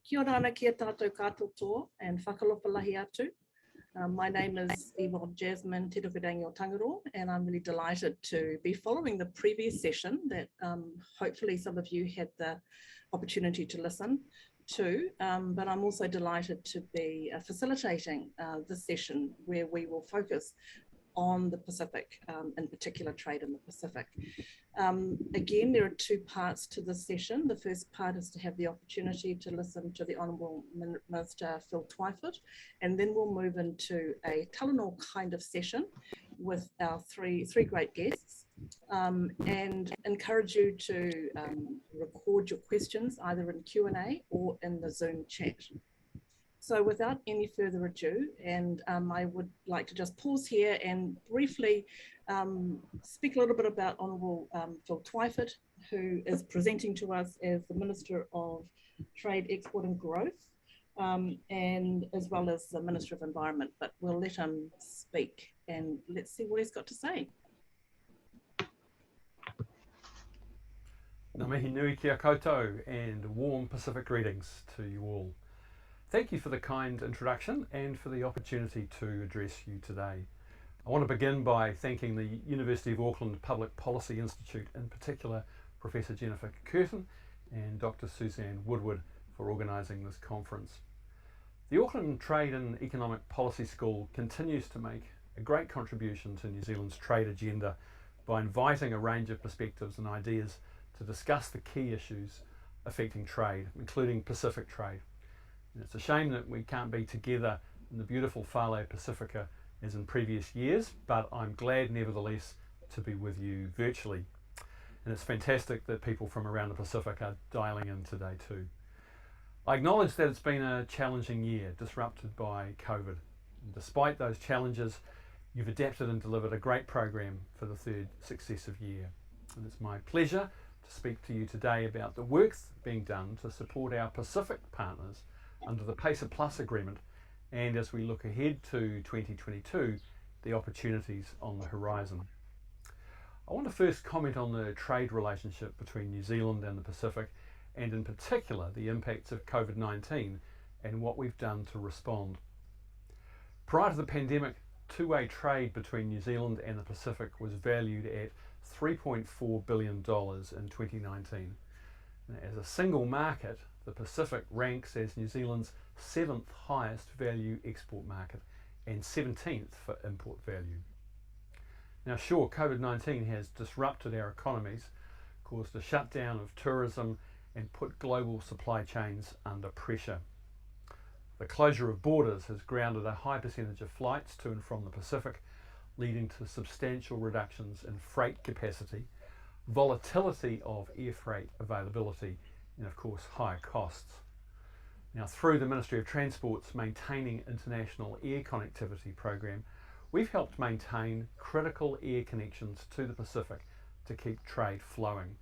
Kia ora ana ki a tātou katoa and whakalopalahi atu. My name is Yvonne Jasmine Tetokurangi o Tangaroa, and I'm really delighted to be following the previous session that hopefully some of you had the opportunity to listen to, but I'm also delighted to be facilitating this session where we will focus on the Pacific, in particular trade in the Pacific. Again, there are two parts to this session. The first part is to have the opportunity to listen to the Honourable Minister Phil Twyford, and then we'll move into a talanoa kind of session with our three great guests, and encourage you to record your questions either in Q&A or in the Zoom chat. So without any further ado, and I would like to just pause here and briefly speak a little bit about Honourable Phil Twyford, who is presenting to us as the Minister of Trade, Export and Growth, and as well as the Minister of Environment, but we'll let him speak and let's see what he's got to say. Ngā mihi nui kia koutou and warm Pacific greetings to you all. Thank you for the kind introduction and for the opportunity to address you today. I want to begin by thanking the University of Auckland Public Policy Institute, in particular Professor Jennifer Curtin and Dr. Suzanne Woodward for organising this conference. The Auckland Trade and Economic Policy School continues to make a great contribution to New Zealand's trade agenda by inviting a range of perspectives and ideas to discuss the key issues affecting trade, including Pacific trade. And it's a shame that we can't be together in the beautiful Fale Pacifica as in previous years, but I'm glad nevertheless to be with you virtually. And it's fantastic that people from around the Pacific are dialing in today too. I acknowledge that it's been a challenging year, disrupted by COVID. And despite those challenges, you've adapted and delivered a great program for the third successive year. And it's my pleasure to speak to you today about the work being done to support our Pacific partners under the PACER Plus agreement, and as we look ahead to 2022, the opportunities on the horizon. I want to first comment on the trade relationship between New Zealand and the Pacific, and in particular the impacts of COVID-19 and what we've done to respond. Prior to the pandemic, two-way trade between New Zealand and the Pacific was valued at $3.4 billion in 2019. And as a single market, the Pacific ranks as New Zealand's 7th highest value export market and 17th for import value. Now sure, COVID-19 has disrupted our economies, caused a shutdown of tourism and put global supply chains under pressure. The closure of borders has grounded a high percentage of flights to and from the Pacific, leading to substantial reductions in freight capacity, volatility of air freight availability, and of course higher costs. Now through the Ministry of Transport's Maintaining International Air Connectivity program, we've helped maintain critical air connections to the Pacific to keep trade flowing.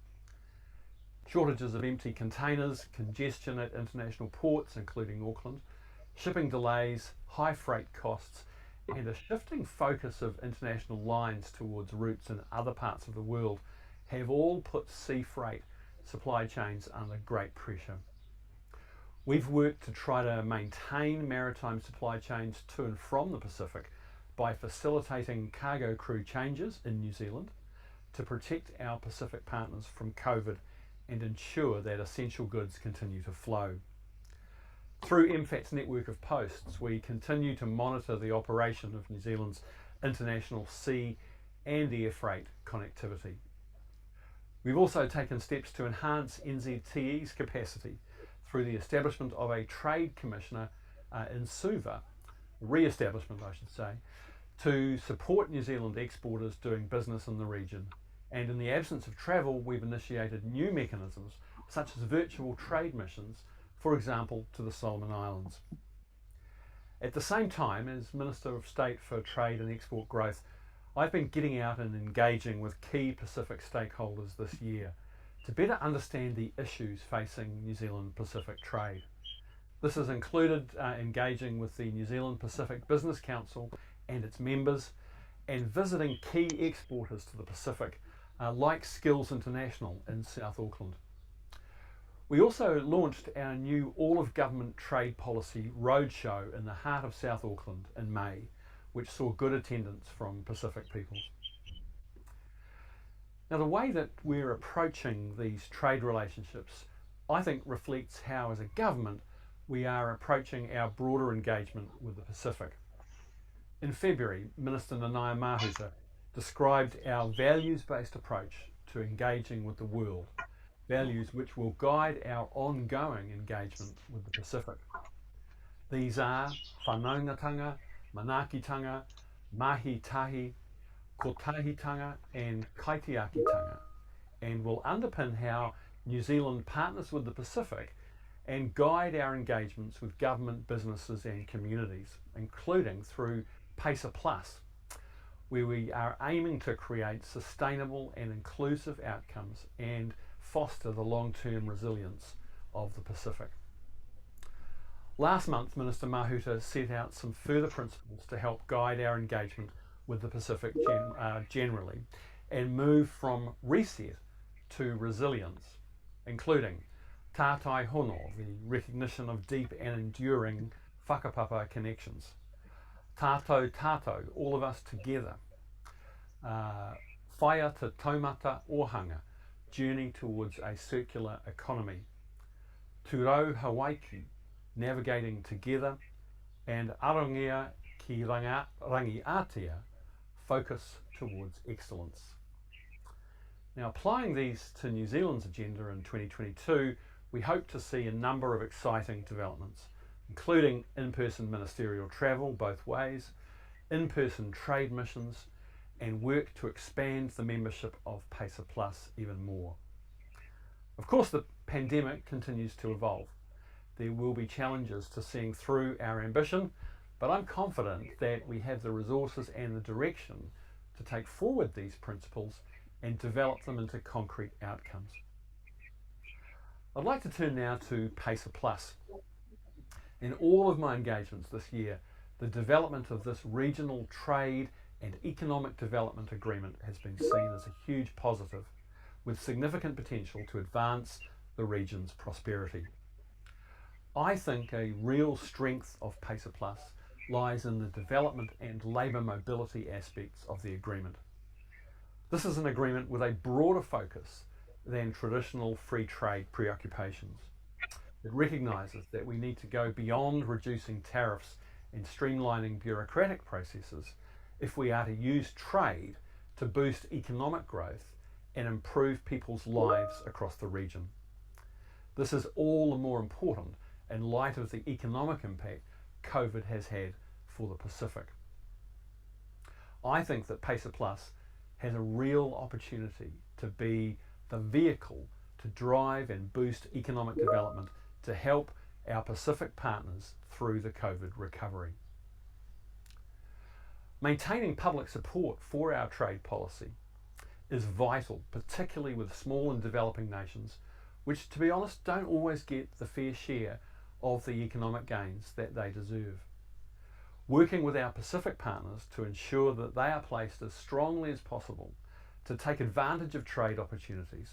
Shortages of empty containers, congestion at international ports including Auckland, shipping delays, high freight costs, and a shifting focus of international lines towards routes in other parts of the world have all put sea freight supply chains under great pressure. We've worked to try to maintain maritime supply chains to and from the Pacific by facilitating cargo crew changes in New Zealand to protect our Pacific partners from COVID and ensure that essential goods continue to flow. Through MFAT's network of posts, we continue to monitor the operation of New Zealand's international sea and air freight connectivity. We've also taken steps to enhance NZTE's capacity through the establishment of a Trade Commissioner in Suva, re-establishment I should say, to support New Zealand exporters doing business in the region. And in the absence of travel, we've initiated new mechanisms such as virtual trade missions, for example to the Solomon Islands. At the same time, as Minister of State for Trade and Export Growth, I've been getting out and engaging with key Pacific stakeholders this year to better understand the issues facing New Zealand Pacific trade. This has included engaging with the New Zealand Pacific Business Council and its members, and visiting key exporters to the Pacific like Skills International in South Auckland. We also launched our new all-of-government trade policy roadshow in the heart of South Auckland in May, which saw good attendance from Pacific peoples. Now, the way that we're approaching these trade relationships, I think, reflects how, as a government, we are approaching our broader engagement with the Pacific. In February, Minister Nanaia Mahuta described our values-based approach to engaging with the world, values which will guide our ongoing engagement with the Pacific. These are whanaungatanga, manakitanga, mahi-tahi, kotahitanga and kaitiakitanga, and will underpin how New Zealand partners with the Pacific and guide our engagements with government, businesses and communities, including through PACER Plus, where we are aiming to create sustainable and inclusive outcomes and foster the long-term resilience of the Pacific. Last month, Minister Mahuta set out some further principles to help guide our engagement with the Pacific generally and move from reset to resilience, including tātai hono, the recognition of deep and enduring whakapapa connections, tātou tātou, all of us together, whaia te taumata ohanga, journey towards a circular economy, tūrau Hawaii, navigating together, and arongia ki rangiatia, focus towards excellence. Now, applying these to New Zealand's agenda in 2022, we hope to see a number of exciting developments, including in-person ministerial travel both ways, in-person trade missions, and work to expand the membership of PACER Plus even more. Of course, the pandemic continues to evolve. There will be challenges to seeing through our ambition, but I'm confident that we have the resources and the direction to take forward these principles and develop them into concrete outcomes. I'd like to turn now to PACER Plus. In all of my engagements this year, the development of this regional trade and economic development agreement has been seen as a huge positive, with significant potential to advance the region's prosperity. I think a real strength of PACER Plus lies in the development and labour mobility aspects of the agreement. This is an agreement with a broader focus than traditional free trade preoccupations. It recognises that we need to go beyond reducing tariffs and streamlining bureaucratic processes if we are to use trade to boost economic growth and improve people's lives across the region. This is all the more important in light of the economic impact COVID has had for the Pacific. I think that PACER Plus has a real opportunity to be the vehicle to drive and boost economic development to help our Pacific partners through the COVID recovery. Maintaining public support for our trade policy is vital, particularly with small and developing nations, which, to be honest, don't always get the fair share of the economic gains that they deserve. Working with our Pacific partners to ensure that they are placed as strongly as possible to take advantage of trade opportunities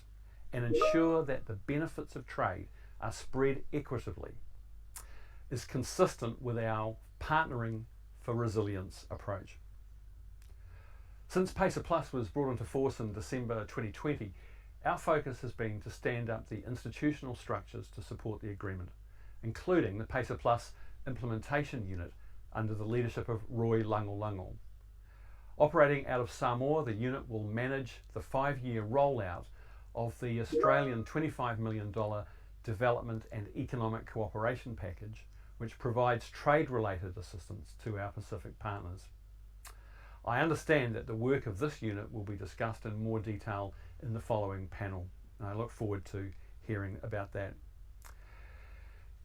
and ensure that the benefits of trade are spread equitably is consistent with our partnering for resilience approach. Since PACER Plus was brought into force in December 2020, our focus has been to stand up the institutional structures to support the agreement, including the PACER Plus Implementation Unit under the leadership of Roy Lango. Operating out of Samoa, the unit will manage the 5-year rollout of the Australian $25 million Development and Economic Cooperation Package, which provides trade-related assistance to our Pacific partners. I understand that the work of this unit will be discussed in more detail in the following panel, and I look forward to hearing about that.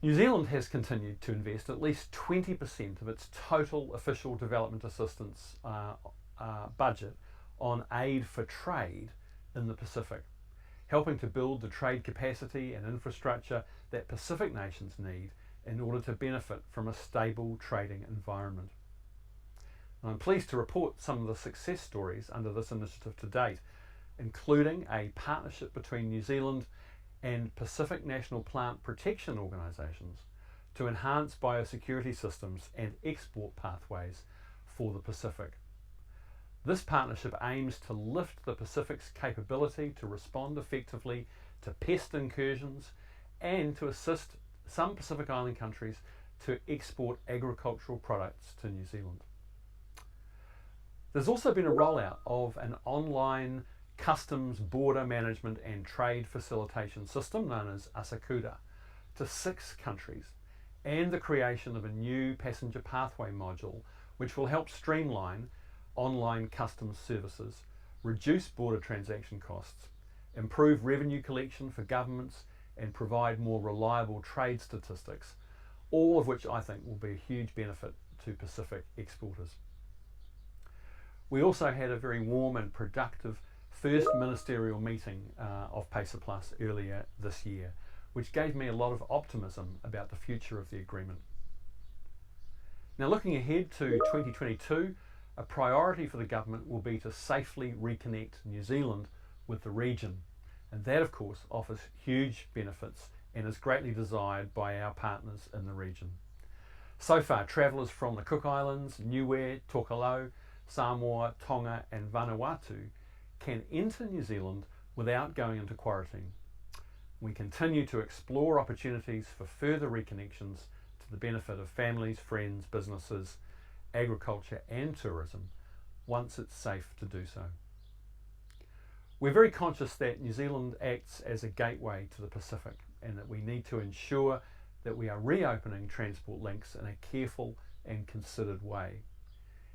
New Zealand has continued to invest at least 20% of its total official development assistance budget on aid for trade in the Pacific, helping to build the trade capacity and infrastructure that Pacific nations need in order to benefit from a stable trading environment. And I'm pleased to report some of the success stories under this initiative to date, including a partnership between New Zealand and Pacific National Plant Protection organisations to enhance biosecurity systems and export pathways for the Pacific. This partnership aims to lift the Pacific's capability to respond effectively to pest incursions and to assist some Pacific Island countries to export agricultural products to New Zealand. There's also been a rollout of an online customs border management and trade facilitation system known as Asakuda to 6 countries, and the creation of a new passenger pathway module which will help streamline online customs services, reduce border transaction costs, improve revenue collection for governments, and provide more reliable trade statistics, all of which I think will be a huge benefit to Pacific exporters. We also had a very warm and productive first ministerial meeting of PACER Plus earlier this year, which gave me a lot of optimism about the future of the agreement. Now, looking ahead to 2022, a priority for the government will be to safely reconnect New Zealand with the region, and that of course offers huge benefits and is greatly desired by our partners in the region. So far, travellers from the Cook Islands, Niue, Tokelau, Samoa, Tonga and Vanuatu can enter New Zealand without going into quarantine. We continue to explore opportunities for further reconnections to the benefit of families, friends, businesses, agriculture and tourism once it's safe to do so. We're very conscious that New Zealand acts as a gateway to the Pacific and that we need to ensure that we are reopening transport links in a careful and considered way.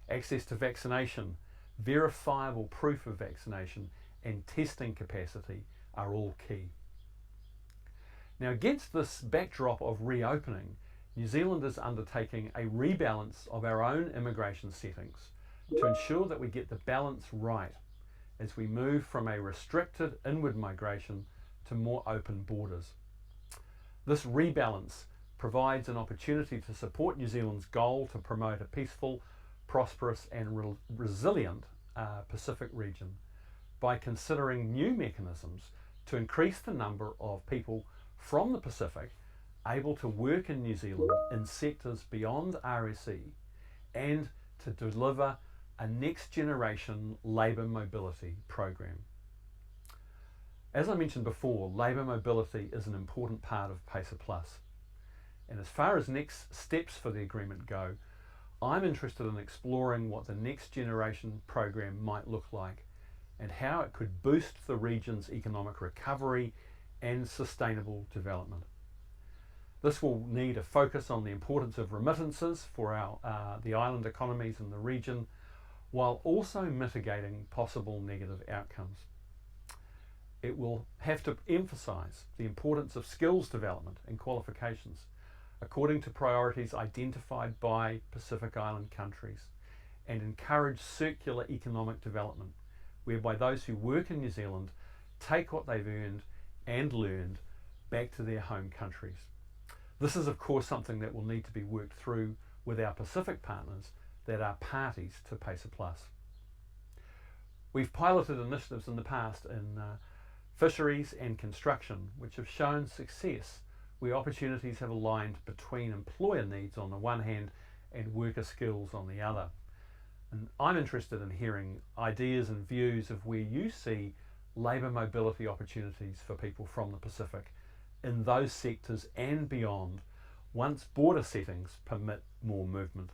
Access to vaccination, verifiable proof of vaccination and testing capacity are all key. Now, against this backdrop of reopening, New Zealand is undertaking a rebalance of our own immigration settings to ensure that we get the balance right as we move from a restricted inward migration to more open borders. This rebalance provides an opportunity to support New Zealand's goal to promote a peaceful, prosperous and resilient Pacific region by considering new mechanisms to increase the number of people from the Pacific able to work in New Zealand in sectors beyond RSE and to deliver a next generation labour mobility program. As I mentioned before, labour mobility is an important part of PACER Plus. And as far as next steps for the agreement go, I'm interested in exploring what the next generation program might look like and how it could boost the region's economic recovery and sustainable development. This will need a focus on the importance of remittances for the island economies in the region, while also mitigating possible negative outcomes. It will have to emphasise the importance of skills development and qualifications according to priorities identified by Pacific Island countries, and encourage circular economic development, whereby those who work in New Zealand take what they've earned and learned back to their home countries. This is of course something that will need to be worked through with our Pacific partners that are parties to PACER Plus. We've piloted initiatives in the past in fisheries and construction which have shown success where opportunities have aligned between employer needs on the one hand and worker skills on the other. And I'm interested in hearing ideas and views of where you see labour mobility opportunities for people from the Pacific in those sectors and beyond once border settings permit more movement.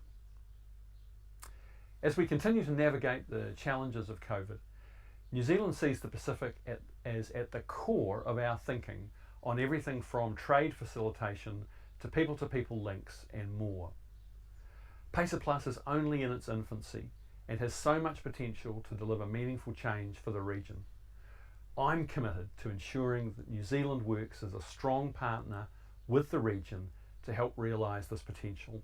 As we continue to navigate the challenges of COVID, New Zealand sees the Pacific as at the core of our thinking on everything from trade facilitation to people links and more. PACER Plus is only in its infancy and has so much potential to deliver meaningful change for the region. I'm committed to ensuring that New Zealand works as a strong partner with the region to help realise this potential.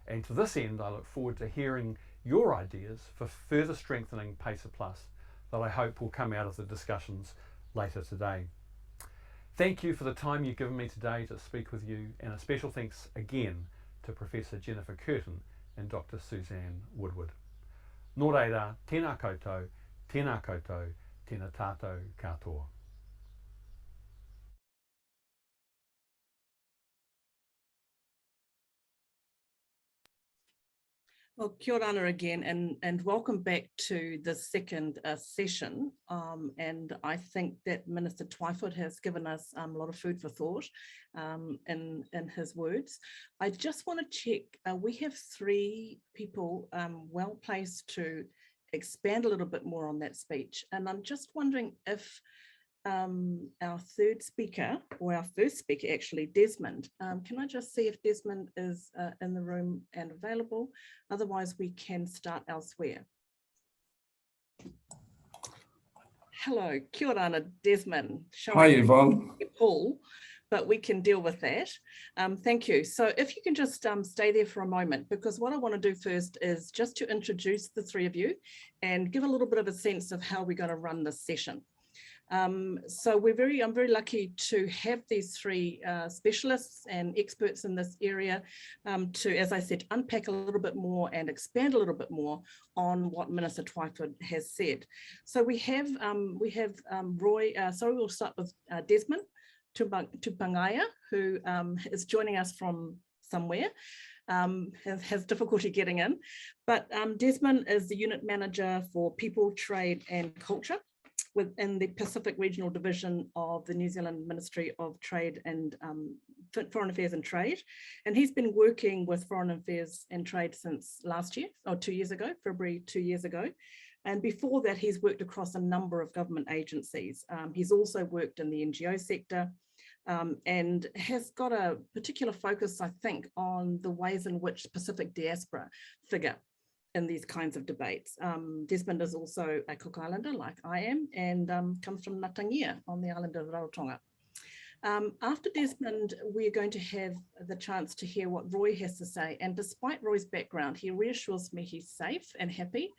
And to this end, I look forward to hearing your ideas for further strengthening PACER Plus that I hope will come out of the discussions later today. Thank you for the time you've given me today to speak with you, and a special thanks again to Professor Jennifer Curtin and Dr. Suzanne Woodward. Nō reira, tēnā koutou, tēnā tātou katoa. Well, kia ora again, and welcome back to the second session. And I think that Minister Twyford has given us a lot of food for thought in his words. I just want to check, we have three people well placed to expand a little bit more on that speech. And I'm just wondering if our third speaker, or our first speaker actually, Desmond. Can I just see if Desmond is in the room and available? Otherwise, we can start elsewhere. Hello, kia ora, Desmond. Hi, Yvonne. Paul, but we can deal with that. Thank you. So if you can just stay there for a moment, because what I want to do first is just to introduce the three of you and give a little bit of a sense of how we're going to run this session. So I'm very lucky to have these three specialists and experts in this area to, as I said, unpack a little bit more and expand a little bit more on what Minister Twyford has said. So we have Roy, sorry, we'll start with Desmond Tupangaya, who is joining us from somewhere. Has difficulty getting in, but Desmond is the unit manager for People, Trade and Culture within the Pacific Regional Division of the New Zealand Ministry of Trade and Foreign Affairs and Trade. And he's been working with Foreign Affairs and Trade since last year, or 2 years ago, February 2 years ago. And before that, he's worked across a number of government agencies. He's also worked in the NGO sector and has got a particular focus, I think, on the ways in which Pacific diaspora figure in these kinds of debates. Desmond is also a Cook Islander, like I am, and comes from Ngatangia on the island of Rarotonga. After Desmond, we're going to have the chance to hear what Roy has to say. And despite Roy's background, he reassures me he's safe and happy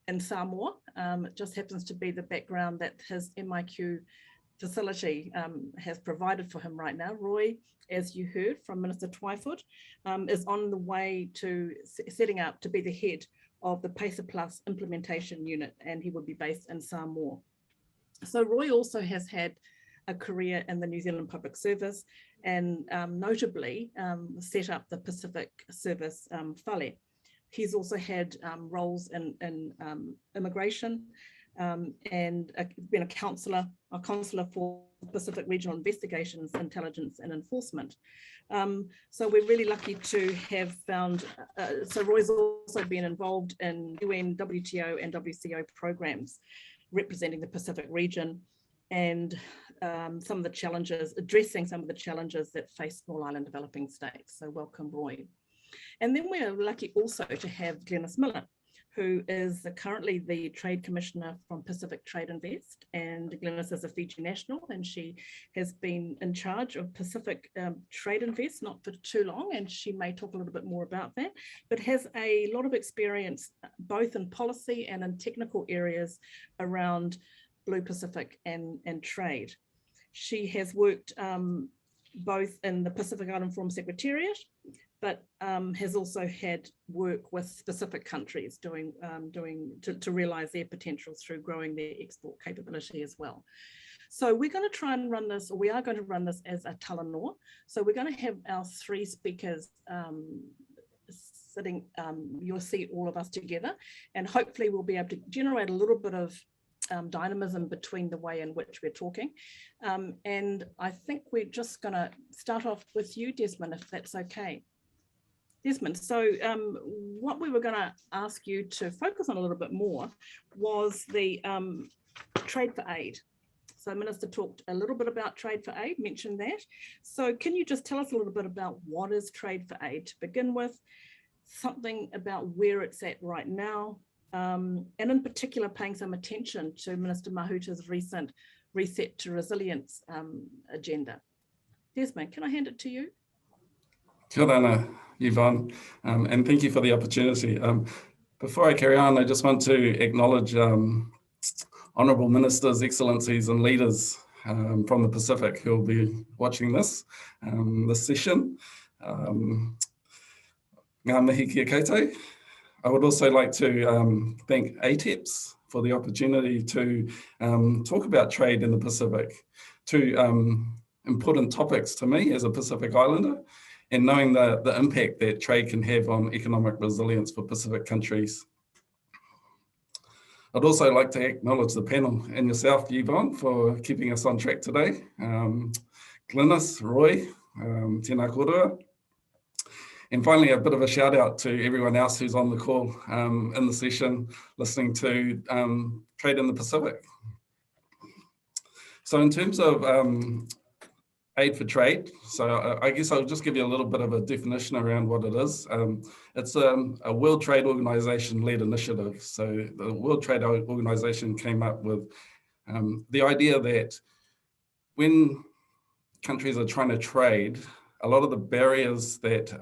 in Samoa. It just happens to be the background that his MIQ facility has provided for him right now. Roy, as you heard from Minister Twyford, is on the way to setting up to be the head of the PACER Plus implementation unit, and he would be based in Samoa. So Roy also has had a career in the New Zealand Public Service and notably set up the Pacific Service Whale. He's also had roles in immigration and been a consular for Pacific Regional Investigations, Intelligence and Enforcement. So we're really lucky to have found, so Roy's also been involved in UN, WTO and WCO programs representing the Pacific region and some of the challenges, addressing some of the challenges that face small island developing states. So welcome, Roy. And then we're lucky also to have Glenys Miller, who is currently the Trade Commissioner from Pacific Trade Invest, and Glenys is a Fiji national, and she has been in charge of Pacific Trade Invest, not for too long, and she may talk a little bit more about that, but has a lot of experience both in policy and in technical areas around Blue Pacific and trade. She has worked both in the Pacific Island Forum Secretariat, but has also had work with specific countries to realise their potential through growing their export capability as well. So we're going to try and run this, or we are going to run this as a talanoa. So we're going to have our three speakers sitting, you'll see all of us together, and hopefully we'll be able to generate a little bit of dynamism between the way in which we're talking. And I think we're just going to start off with you, Desmond, if that's okay. Desmond, so what we were going to ask you to focus on a little bit more was the trade for aid. So Minister talked a little bit about trade for aid, mentioned that. So can you just tell us a little bit about what is trade for aid to begin with, something about where it's at right now, and in particular paying some attention to Minister Mahuta's recent Reset to Resilience agenda. Desmond, can I hand it to you? Kia ora, Yvonne, and thank you for the opportunity. Before I carry on, I just want to acknowledge Honourable Ministers, Excellencies and Leaders from the Pacific who will be watching this session. Ngā mihi kia koutou. I would also like to thank ATEPS for the opportunity to talk about trade in the Pacific. Two important topics to me as a Pacific Islander, and knowing the impact that trade can have on economic resilience for Pacific countries. I'd also like to acknowledge the panel and yourself, Yvonne, for keeping us on track today. Glynis, Roy, tēnā kōrua. And finally, a bit of a shout out to everyone else who's on the call in the session, listening to Trade in the Pacific. So in terms of aid for trade, so I guess I'll just give you a little bit of a definition around what it is. It's a World Trade Organization led initiative. So the World Trade Organization came up with the idea that when countries are trying to trade, a lot of the barriers that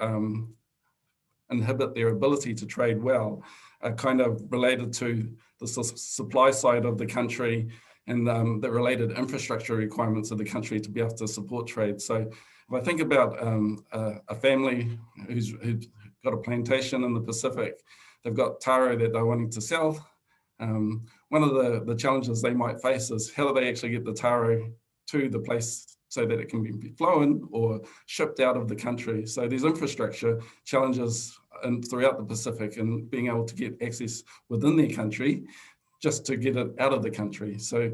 inhibit their ability to trade well are kind of related to the supply side of the country and the related infrastructure requirements of the country to be able to support trade. So if I think about a family who's got a plantation in the Pacific, they've got taro that they're wanting to sell. One of the challenges they might face is how do they actually get the taro to the place so that it can be flown or shipped out of the country. So there's infrastructure challenges throughout the Pacific and being able to get access within their country just to get it out of the country. So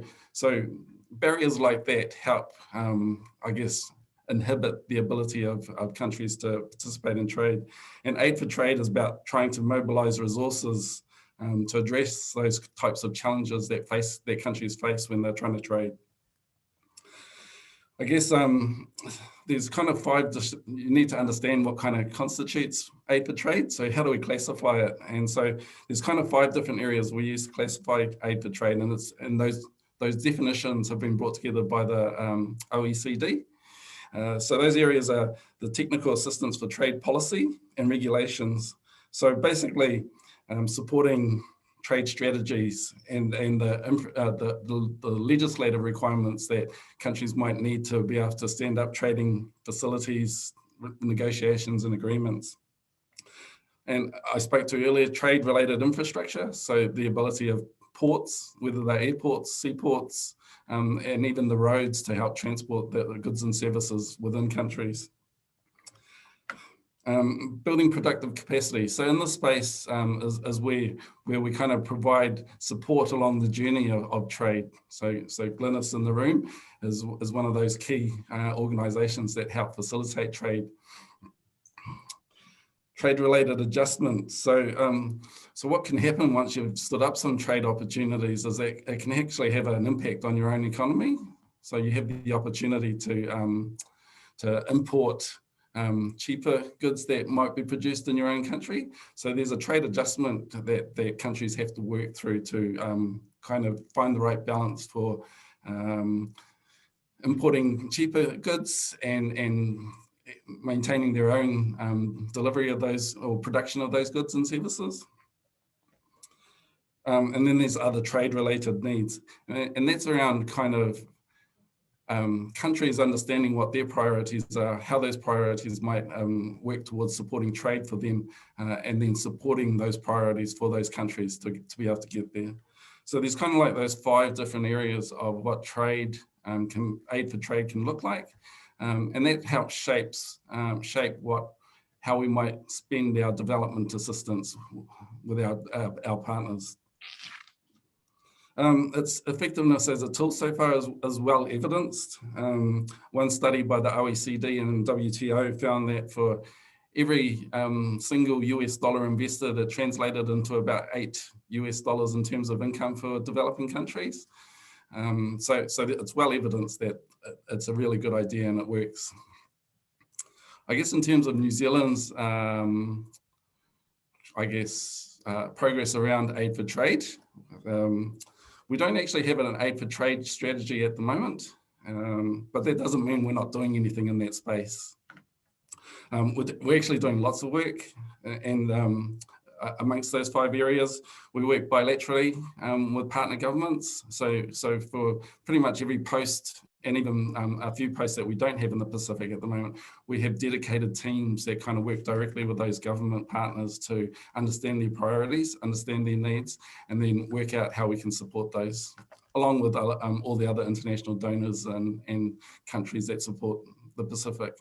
barriers like that help, I guess, inhibit the ability of countries to participate in trade. And aid for trade is about trying to mobilize resources to address those types of challenges that countries face when they're trying to trade. I guess there's kind of you need to understand what kind of constitutes aid for trade. So how do we classify it? And so there's kind of 5 different areas we use to classify aid for trade, and those definitions have been brought together by the OECD. So those areas are the technical assistance for trade policy and regulations. So basically supporting trade strategies and the legislative requirements that countries might need to be able to stand up trading facilities, negotiations and agreements. And I spoke to earlier, trade-related infrastructure, so the ability of ports, whether they're airports, seaports, and even the roads to help transport the goods and services within countries. Building productive capacity. So in this space is where we kind of provide support along the journey of trade. So Glynis in the room is one of those key organizations that help facilitate trade. Trade-related adjustments. So what can happen once you've stood up some trade opportunities is that it can actually have an impact on your own economy. So you have the opportunity to import cheaper goods that might be produced in your own country. So there's a trade adjustment that countries have to work through to kind of find the right balance for importing cheaper goods and maintaining their own delivery of those or production of those goods and services. And then there's other trade related needs. And that's around kind of countries understanding what their priorities are, how those priorities might work towards supporting trade for them, and then supporting those priorities for those countries to be able to get there. So there's kind of like those 5 different areas of what trade, aid for trade can look like. And that helps shape how we might spend our development assistance with our partners. Its effectiveness as a tool so far is well evidenced. One study by the OECD and WTO found that for every single US dollar invested, it translated into about $8 US in terms of income for developing countries. So it's well evidenced that it's a really good idea and it works. I guess in terms of New Zealand's, progress around aid for trade, we don't actually have an aid for trade strategy at the moment, but that doesn't mean we're not doing anything in that space. We're actually doing lots of work, and amongst those 5 areas, we work bilaterally with partner governments. So for pretty much every post, and even a few posts that we don't have in the Pacific at the moment, we have dedicated teams that kind of work directly with those government partners to understand their priorities, understand their needs, and then work out how we can support those, along with all the other international donors and countries that support the Pacific.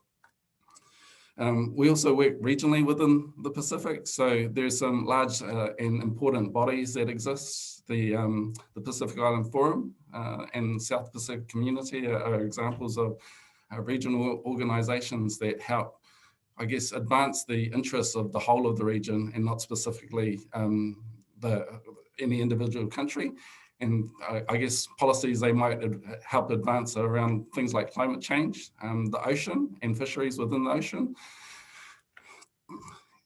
We also work regionally within the Pacific. So there's some large and important bodies that exist. The Pacific Island Forum and South Pacific Community are examples of regional organizations that help, I guess, advance the interests of the whole of the region and not specifically any individual country. And I guess policies they might help advance around things like climate change, the ocean and fisheries within the ocean.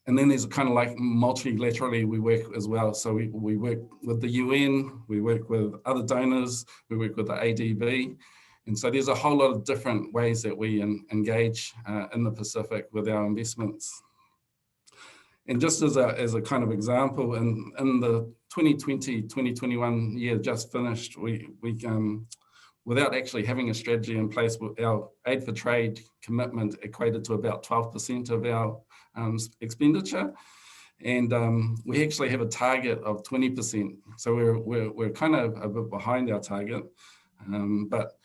And then there's kind of like multilaterally we work as well. So we work with the UN, we work with other donors, we work with the ADB. And so there's a whole lot of different ways that we engage in the Pacific with our investments. And just as a kind of example, in the 2020-2021 year just finished, we without actually having a strategy in place, our aid for trade commitment equated to about 12% of our expenditure. And we actually have a target of 20%. So we're kind of a bit behind our target. But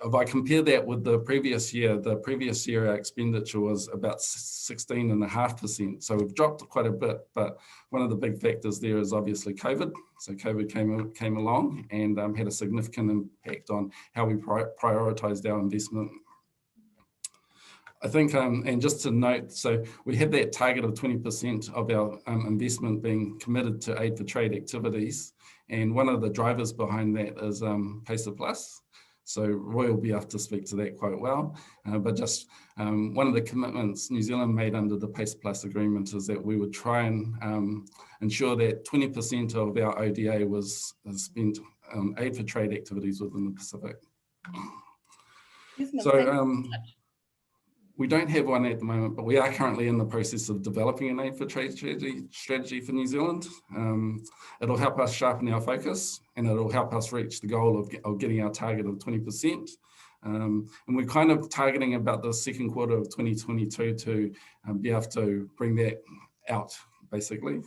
if I compare that with the previous year our expenditure was about 16.5%. So we've dropped quite a bit, but one of the big factors there is obviously COVID. So COVID came along and had a significant impact on how we prioritized our investment. I think, and just to note, so we have that target of 20% of our investment being committed to aid for trade activities. And one of the drivers behind that is PACER Plus. So Roy will be able to speak to that quite well. But just one of the commitments New Zealand made under the PACER Plus agreement is that we would try and ensure that 20% of our ODA was spent on aid for trade activities within the Pacific. So we don't have one at the moment, but we are currently in the process of developing an aid for trade strategy for New Zealand. It'll help us sharpen our focus and it'll help us reach the goal of getting our target of 20%. And we're kind of targeting about the second quarter of 2022 to be able to bring that out, basically.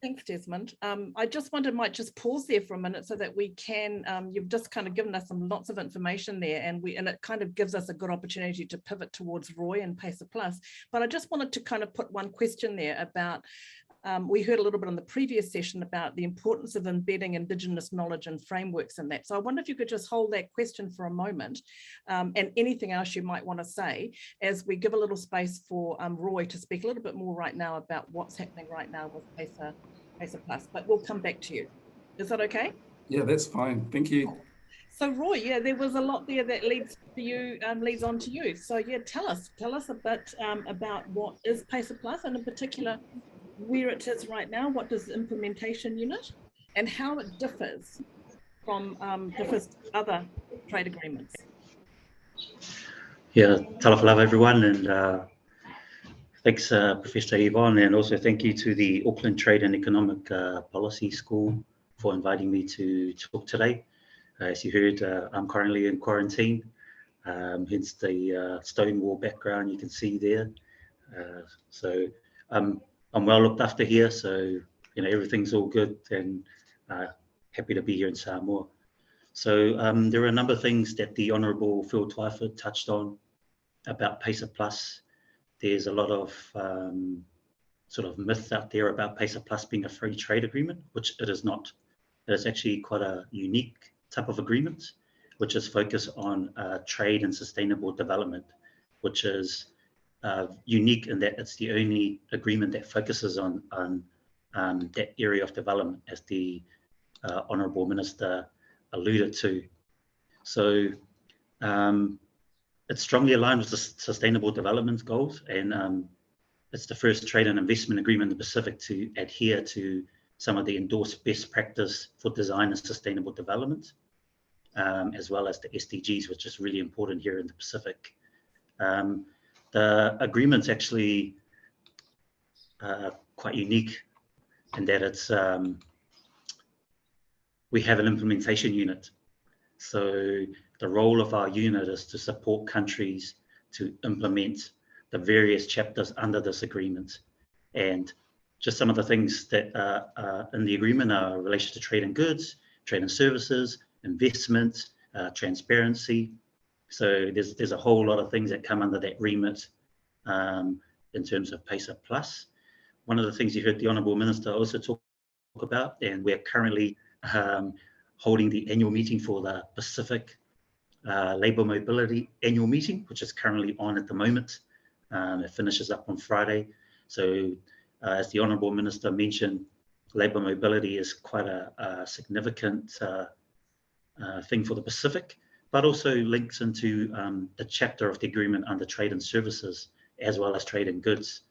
Thanks, Desmond. I just might just pause there for a minute so that we can, you've just kind of given us lots of information there and it kind of gives us a good opportunity to pivot towards Roy and PACER Plus. But I just wanted to kind of put one question there about, we heard a little bit on the previous session about the importance of embedding Indigenous knowledge and frameworks in that. So I wonder if you could just hold that question for a moment and anything else you might want to say as we give a little space for Roy to speak a little bit more right now about what's happening right now with PACER Plus, but we'll come back to you. Is that okay? Yeah, that's fine. Thank you. So Roy, yeah, there was a lot there that leads on to you. So yeah, tell us a bit about what is PACER Plus and in particular where it is right now, what does the implementation unit and how it differs from other trade agreements. Yeah, talafalava everyone, and thanks Professor Yvonne, and also thank you to the Auckland Trade and Economic Policy School for inviting me to talk today. As you heard, I'm currently in quarantine, hence the Stonewall background you can see there. So I'm well looked after here, so everything's all good, and happy to be here in Samoa. So there are a number of things that the Honourable Phil Twyford touched on about PACER Plus. There's a lot of sort of myth out there about PACER Plus being a free trade agreement, which it is not. It is actually quite a unique type of agreement, which is focused on trade and sustainable development, which is unique in that it's the only agreement that focuses on that area of development, as the Honourable Minister alluded to. So it's strongly aligned with the Sustainable Development Goals, and it's the first trade and investment agreement in the Pacific to adhere to some of the endorsed best practice for design and sustainable development, as well as the SDGs, which is really important here in the Pacific. The agreement's actually quite unique in that it's we have an implementation unit. So the role of our unit is to support countries to implement the various chapters under this agreement. And just some of the things that are in the agreement are in relation to trade and goods, trade and services, investment, transparency. So there's a whole lot of things that come under that remit. And in terms of PACER Plus. One of the things you heard the Honourable Minister also talk about, and we're currently holding the annual meeting for the Pacific Labour Mobility annual meeting, which is currently on at the moment. It finishes up on Friday. So as the Honourable Minister mentioned, labour mobility is quite a significant thing for the Pacific, but also links into the chapter of the agreement under trade and services, as well as trade and goods.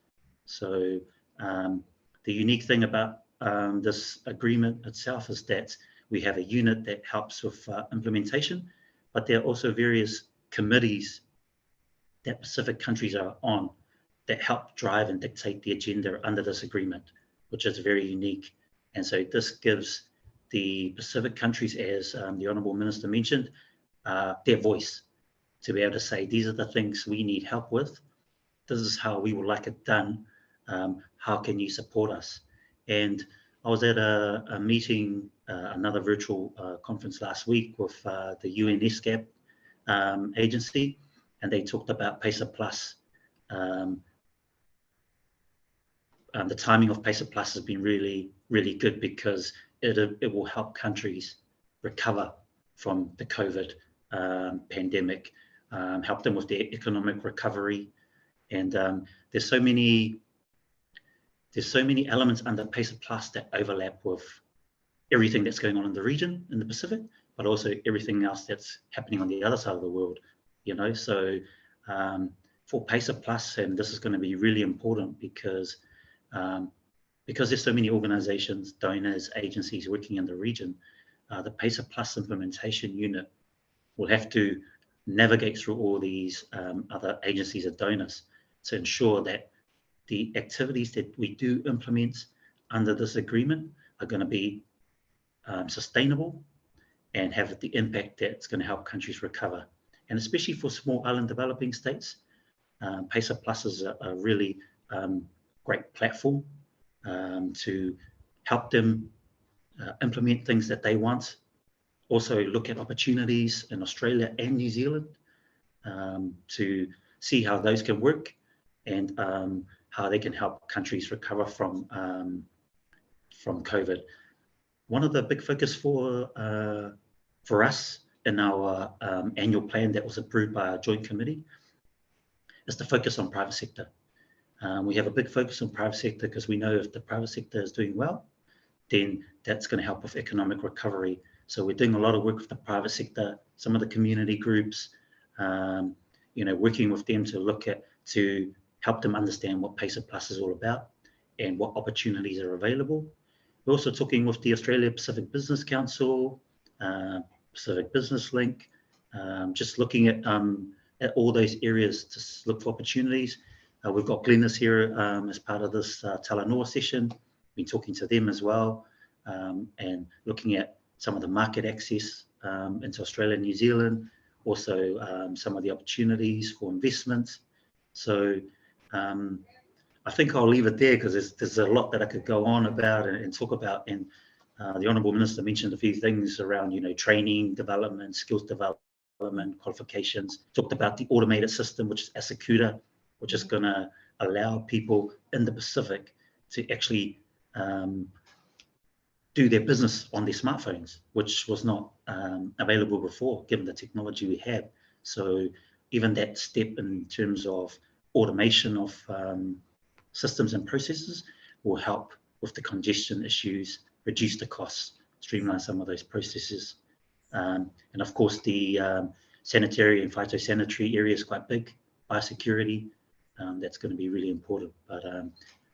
So the unique thing about this agreement itself is that we have a unit that helps with implementation, but there are also various committees that Pacific countries are on that help drive and dictate the agenda under this agreement, which is very unique. And so this gives the Pacific countries, as the Honourable Minister mentioned, their voice to be able to say, these are the things we need help with. This is how we would like it done. How can you support us? And I was at a meeting, another virtual conference last week with the UN SCAP agency, and they talked about PACER Plus. The timing of PACER Plus has been really, really good because it will help countries recover from the COVID pandemic, help them with their economic recovery. And there's so many elements under PACER Plus that overlap with everything that's going on in the region, in the Pacific, but also everything else that's happening on the other side of the world, you know. So for PACER Plus, and this is going to be really important because there's so many organizations, donors, agencies working in the region, the PACER Plus implementation unit will have to navigate through all these other agencies and donors to ensure that the activities that we do implement under this agreement are going to be sustainable and have the impact that's going to help countries recover. And especially for small island developing states, PACER Plus is a really great platform to help them implement things that they want. Also look at opportunities in Australia and New Zealand to see how those can work and how they can help countries recover from COVID. One of the big focus for us in our annual plan that was approved by our joint committee is to focus on private sector. We have a big focus on private sector because we know if the private sector is doing well, then that's going to help with economic recovery. So we're doing a lot of work with the private sector, some of the community groups, working with them to help them understand what PACER Plus is all about and what opportunities are available. We're also talking with the Australia Pacific Business Council, Pacific Business Link, just looking at all those areas to look for opportunities. We've got Glennis here as part of this Talanoa session. Been talking to them as well and looking at some of the market access into Australia and New Zealand, also some of the opportunities for investment. So I think I'll leave it there because there's a lot that I could go on about and talk about. And the Honourable Minister mentioned a few things around, training, development, skills development, qualifications. Talked about the automated system, which is Asakuta, which is going to allow people in the Pacific to actually do their business on their smartphones, which was not available before, given the technology we have. So even that step in terms of automation of systems and processes will help with the congestion issues, reduce the costs, streamline some of those processes. And of course, the sanitary and phytosanitary area is quite big, biosecurity. That's going to be really important. But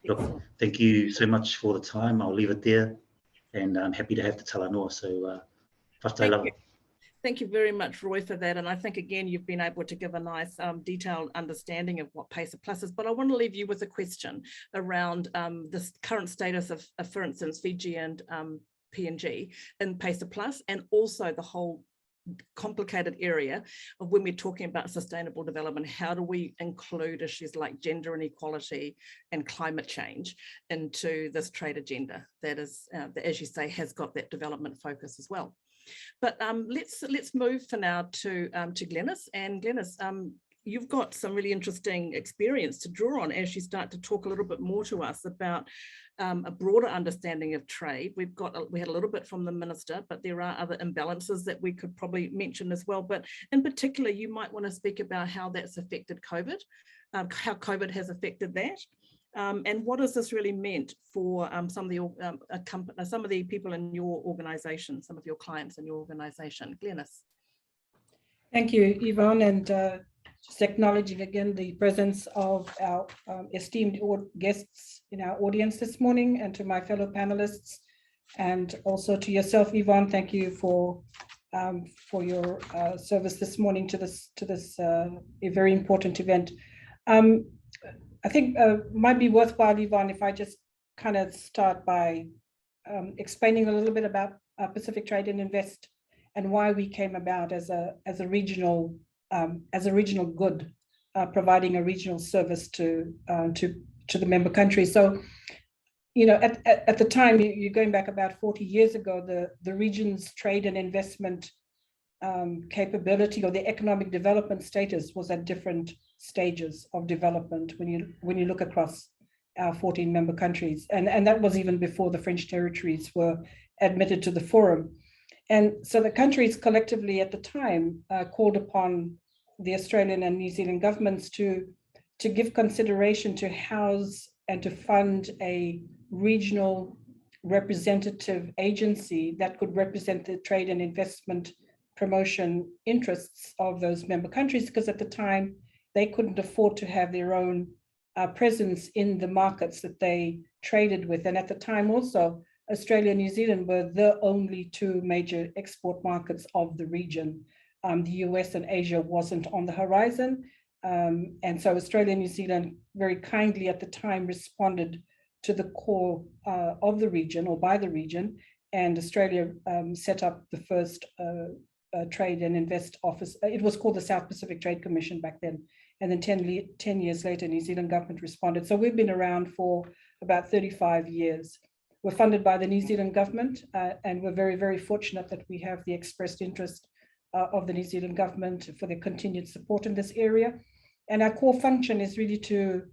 look, thank you so much for the time. I'll leave it there. And I'm happy to have the Talanoa. So, Thank you very much, Roy, for that. And I think, again, you've been able to give a nice detailed understanding of what PACER Plus is. But I want to leave you with a question around this current status of, for instance, Fiji and PNG in PACER Plus, and also the whole complicated area of when we're talking about sustainable development, how do we include issues like gender inequality and climate change into this trade agenda that is, as you say, has got that development focus as well. But let's move for now to Glennis. And Glennis, you've got some really interesting experience to draw on as you start to talk a little bit more to us about a broader understanding of trade. We had a little bit from the Minister, but there are other imbalances that we could probably mention as well. But in particular, you might want to speak about how that's affected COVID, how COVID has affected that. And what has this really meant for some of the people in your organisation, some of your clients in your organisation? Glenys. Thank you, Yvonne, and just acknowledging again the presence of our esteemed guests in our audience this morning, and to my fellow panelists, and also to yourself, Yvonne. Thank you for your service this morning to this a very important event. I think might be worthwhile, Yvonne, if I just kind of start by explaining a little bit about Pacific Trade and Invest and why we came about as a regional good, providing a regional service to the member countries. So, you know, at the time, you're going back about 40 years ago, the region's trade and investment capability, or the economic development status, was at different stages of development when you look across our 14 member countries, and that was even before the French territories were admitted to the forum. And so the countries collectively at the time called upon the Australian and New Zealand governments to give consideration to house and to fund a regional representative agency that could represent the trade and investment promotion interests of those member countries, because at the time they couldn't afford to have their own presence in the markets that they traded with. And at the time also, Australia and New Zealand were the only two major export markets of the region. The US and Asia wasn't on the horizon. And so Australia and New Zealand very kindly at the time responded to the call of the region, or by the region, and Australia set up the first Trade and Invest Office. It was called the South Pacific Trade Commission back then. And then 10 years later, New Zealand government responded. So we've been around for about 35 years. We're funded by the New Zealand government, and we're very, very fortunate that we have the expressed interest of the New Zealand government for their continued support in this area. And our core function is really to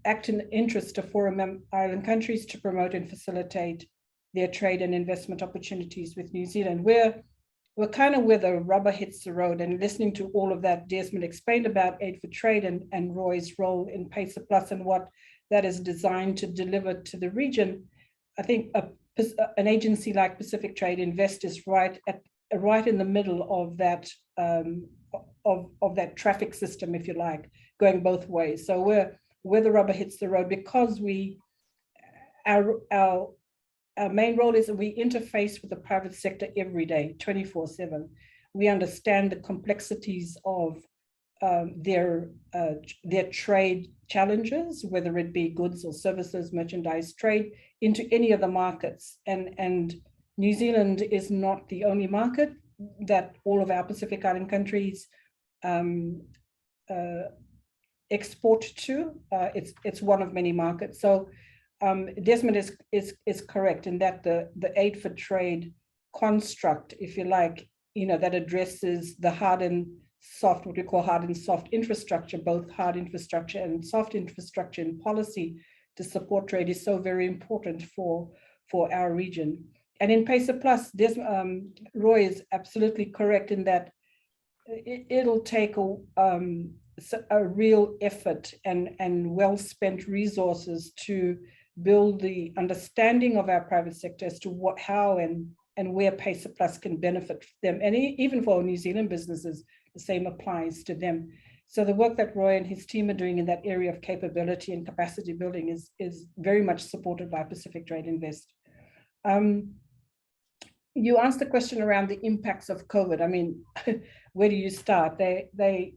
act in the interest of foreign island countries to promote and facilitate their trade and investment opportunities with New Zealand. We're kind of where the rubber hits the road, and listening to all of that Desmond explained about Aid for Trade and Roy's role in PACER Plus and what that is designed to deliver to the region. I think an agency like Pacific Trade Invest is right in the middle of that of that traffic system, if you like, going both ways. So where the rubber hits the road, because our main role is that we interface with the private sector every day, 24/7. We understand the complexities of their trade challenges, whether it be goods or services, merchandise trade, into any of the markets. And New Zealand is not the only market that all of our Pacific Island countries export to. It's one of many markets. So Desmond is correct in that the Aid for Trade construct, if you like, you know, that addresses the hard and soft, what we call hard and soft infrastructure, both hard infrastructure and soft infrastructure and policy to support trade, is so very important for our region. And in PACER Plus, Roy is absolutely correct in that it'll take a real effort and well-spent resources to build the understanding of our private sector as to how and where PACER Plus can benefit them. And even for New Zealand businesses, the same applies to them. So the work that Roy and his team are doing in that area of capability and capacity building is very much supported by Pacific Trade Invest. You asked the question around the impacts of COVID. I mean, where do you start?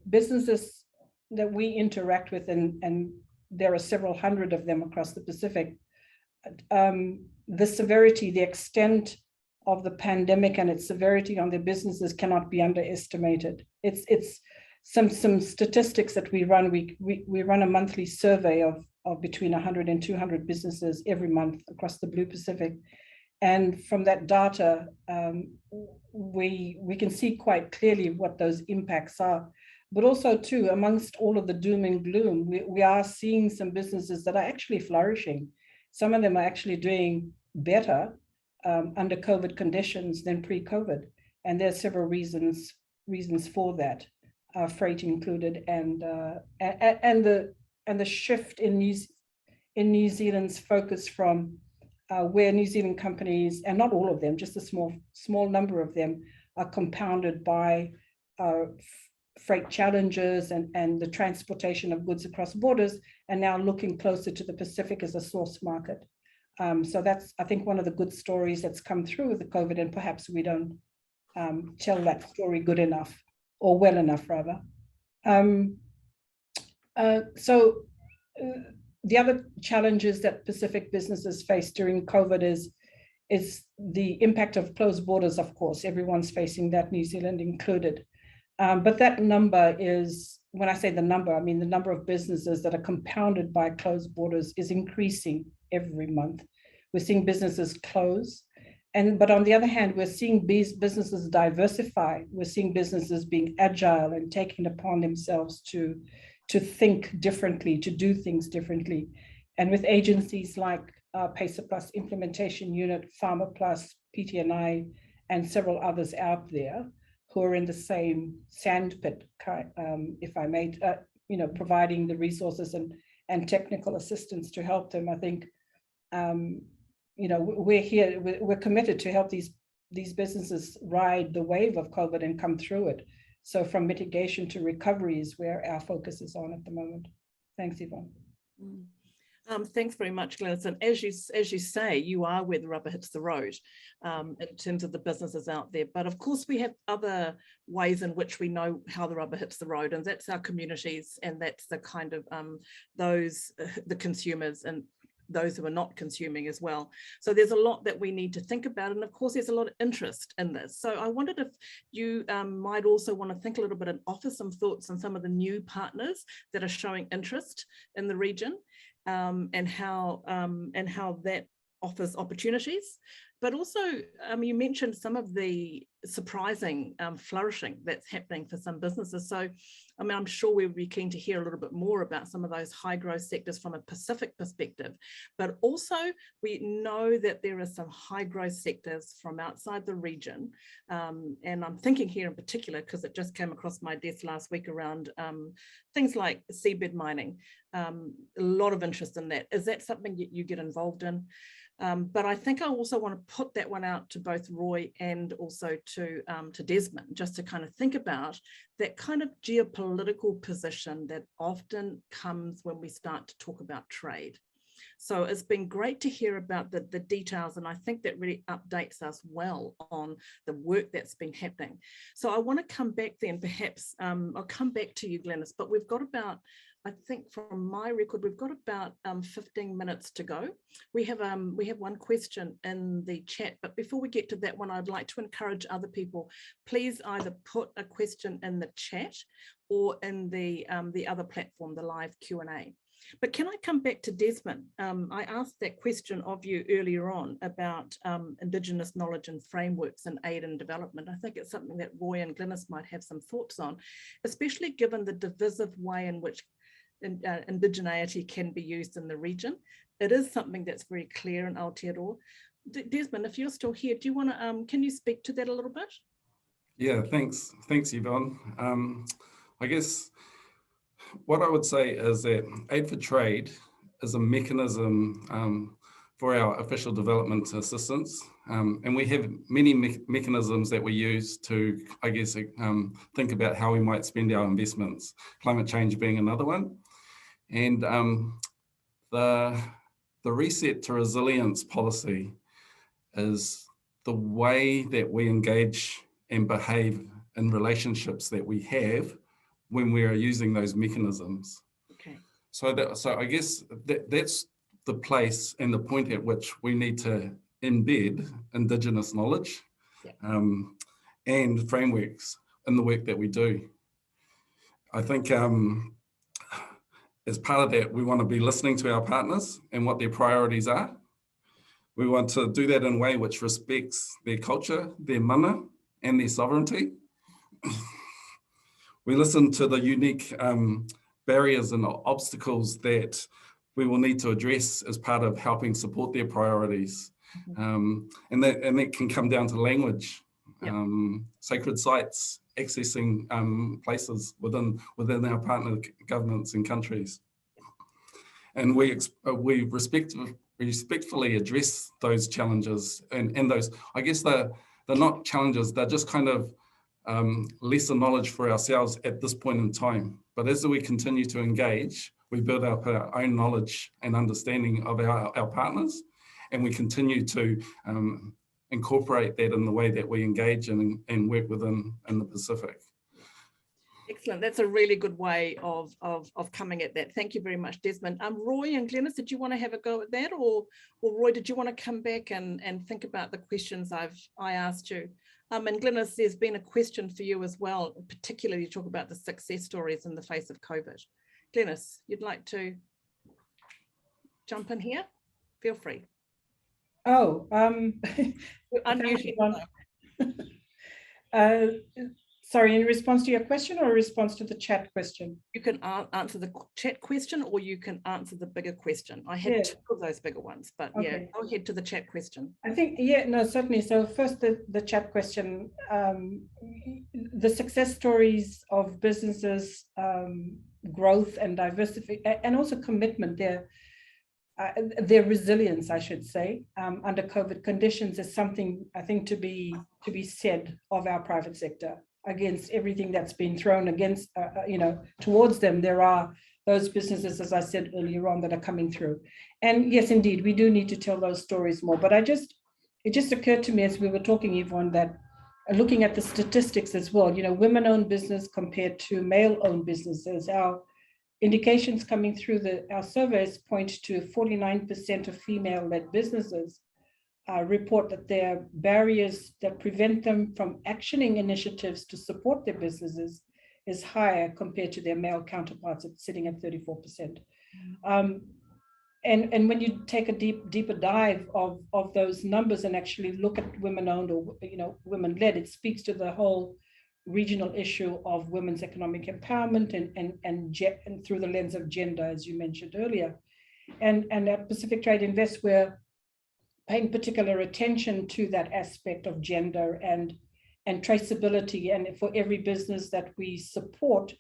Businesses that we interact with, and there are several hundred of them across the Pacific, the severity, the extent of the pandemic and its severity on their businesses cannot be underestimated. It's some statistics that we run. We run a monthly survey of between 100 and 200 businesses every month across the Blue Pacific. And from that data, we can see quite clearly what those impacts are. But also too, amongst all of the doom and gloom, we are seeing some businesses that are actually flourishing. Some of them are actually doing better under COVID conditions than pre-COVID. And there are several reasons for that, freight included, and the shift in New Zealand's focus from where New Zealand companies, and not all of them, just a small number of them, are compounded by freight challenges and the transportation of goods across borders, and now looking closer to the Pacific as a source market. So that's, I think, one of the good stories that's come through with the COVID, and perhaps we don't tell that story good enough, or well enough rather. The other challenges that Pacific businesses face during COVID is the impact of closed borders. Of course, everyone's facing that, New Zealand included. But that number is, when I say the number, I mean the number of businesses that are compounded by closed borders is increasing every month. We're seeing businesses close. But on the other hand, we're seeing these businesses diversify. We're seeing businesses being agile and taking it upon themselves to think differently, to do things differently. And with agencies like PACER Plus Implementation Unit, Farmer Plus, PTNI, and several others out there who are in the same sandpit, if I may, providing the resources and technical assistance to help them. I think, we're here, we're committed to help these businesses ride the wave of COVID and come through it. So from mitigation to recovery is where our focus is on at the moment. Thanks, Yvonne. Thanks very much, Glenys. And as you say, you are where the rubber hits the road in terms of the businesses out there. But of course, we have other ways in which we know how the rubber hits the road, and that's our communities, and that's the kind of the consumers and those who are not consuming as well. So there's a lot that we need to think about. And of course, there's a lot of interest in this. So I wondered if you might also want to think a little bit and offer some thoughts on some of the new partners that are showing interest in the region, and how that offers opportunities. But also, you mentioned some of the surprising flourishing that's happening for some businesses. So, I'm sure we would be keen to hear a little bit more about some of those high growth sectors from a Pacific perspective. But also, we know that there are some high growth sectors from outside the region. And I'm thinking here in particular, because it just came across my desk last week around things like seabed mining. A lot of interest in that. Is that something you get involved in? But I think I also want to put that one out to both Roy and also to Desmond, just to kind of think about that kind of geopolitical position that often comes when we start to talk about trade. So it's been great to hear about the details, and I think that really updates us well on the work that's been happening. So I want to come back then, perhaps, I'll come back to you, Glenys, but we've got about, I think from my record, we've got about 15 minutes to go. We have one question in the chat, but before we get to that one, I'd like to encourage other people, please either put a question in the chat or in the other platform, the live Q&A. But can I come back to Desmond? I asked that question of you earlier on about Indigenous knowledge and frameworks in aid and development. I think it's something that Roy and Glenys might have some thoughts on, especially given the divisive way in which indigeneity can be used in the region. It is something that's very clear in Aotearoa. Desmond, if you're still here, do you want to, can you speak to that a little bit? Yeah, thanks, Yvonne. I guess what I would say is that Aid for Trade is a mechanism for our official development assistance. And we have many mechanisms that we use to, I guess, think about how we might spend our investments, climate change being another one. And the reset to resilience policy is the way that we engage and behave in relationships that we have when we are using those mechanisms. Okay. So I guess that's the place and the point at which we need to embed Indigenous knowledge, yeah, and frameworks in the work that we do. I think as part of that, we want to be listening to our partners and what their priorities are. We want to do that in a way which respects their culture, their mana, and their sovereignty. We listen to the unique barriers and obstacles that we will need to address as part of helping support their priorities. And that can come down to language, sacred sites, accessing places within our partner governments and countries. And we respectfully address those challenges and those, I guess they're not challenges, they're just kind of lesser knowledge for ourselves at this point in time. But as we continue to engage, we build up our own knowledge and understanding of our partners, and we continue to incorporate that in the way that we engage and work within in the Pacific. Excellent. That's a really good way of coming at that. Thank you very much, Desmond. Roy and Glenys, did you want to have a go at that, or Roy, did you want to come back and think about the questions I asked you? And Glenys, there's been a question for you as well, particularly to talk about the success stories in the face of COVID. Glenys, you'd like to jump in here? Feel free. Oh, Unmuted. Sorry, in response to your question or in response to the chat question? You can answer the chat question, or you can answer the bigger question. I had two of those bigger ones, but yeah, go ahead to the chat question. I think, certainly. So first, the chat question, the success stories of businesses, growth and diversity, and also commitment, their resilience, I should say, under COVID conditions is something I think to be said of our private sector. Against everything that's been thrown against, towards them, there are those businesses, as I said earlier on, that are coming through. And yes, indeed, we do need to tell those stories more. But it just occurred to me as we were talking, Yvonne, that looking at the statistics as well, women-owned business compared to male-owned businesses, our indications coming through our surveys point to 49% of female-led businesses report that there are barriers that prevent them from actioning initiatives to support their businesses is higher compared to their male counterparts, it's sitting at 34%. And when you take a deeper dive of those numbers and actually look at women-owned or women-led, it speaks to the whole regional issue of women's economic empowerment and through the lens of gender, as you mentioned earlier. And at Pacific Trade Invest, we're paying particular attention to that aspect of gender and traceability, and for every business that we support,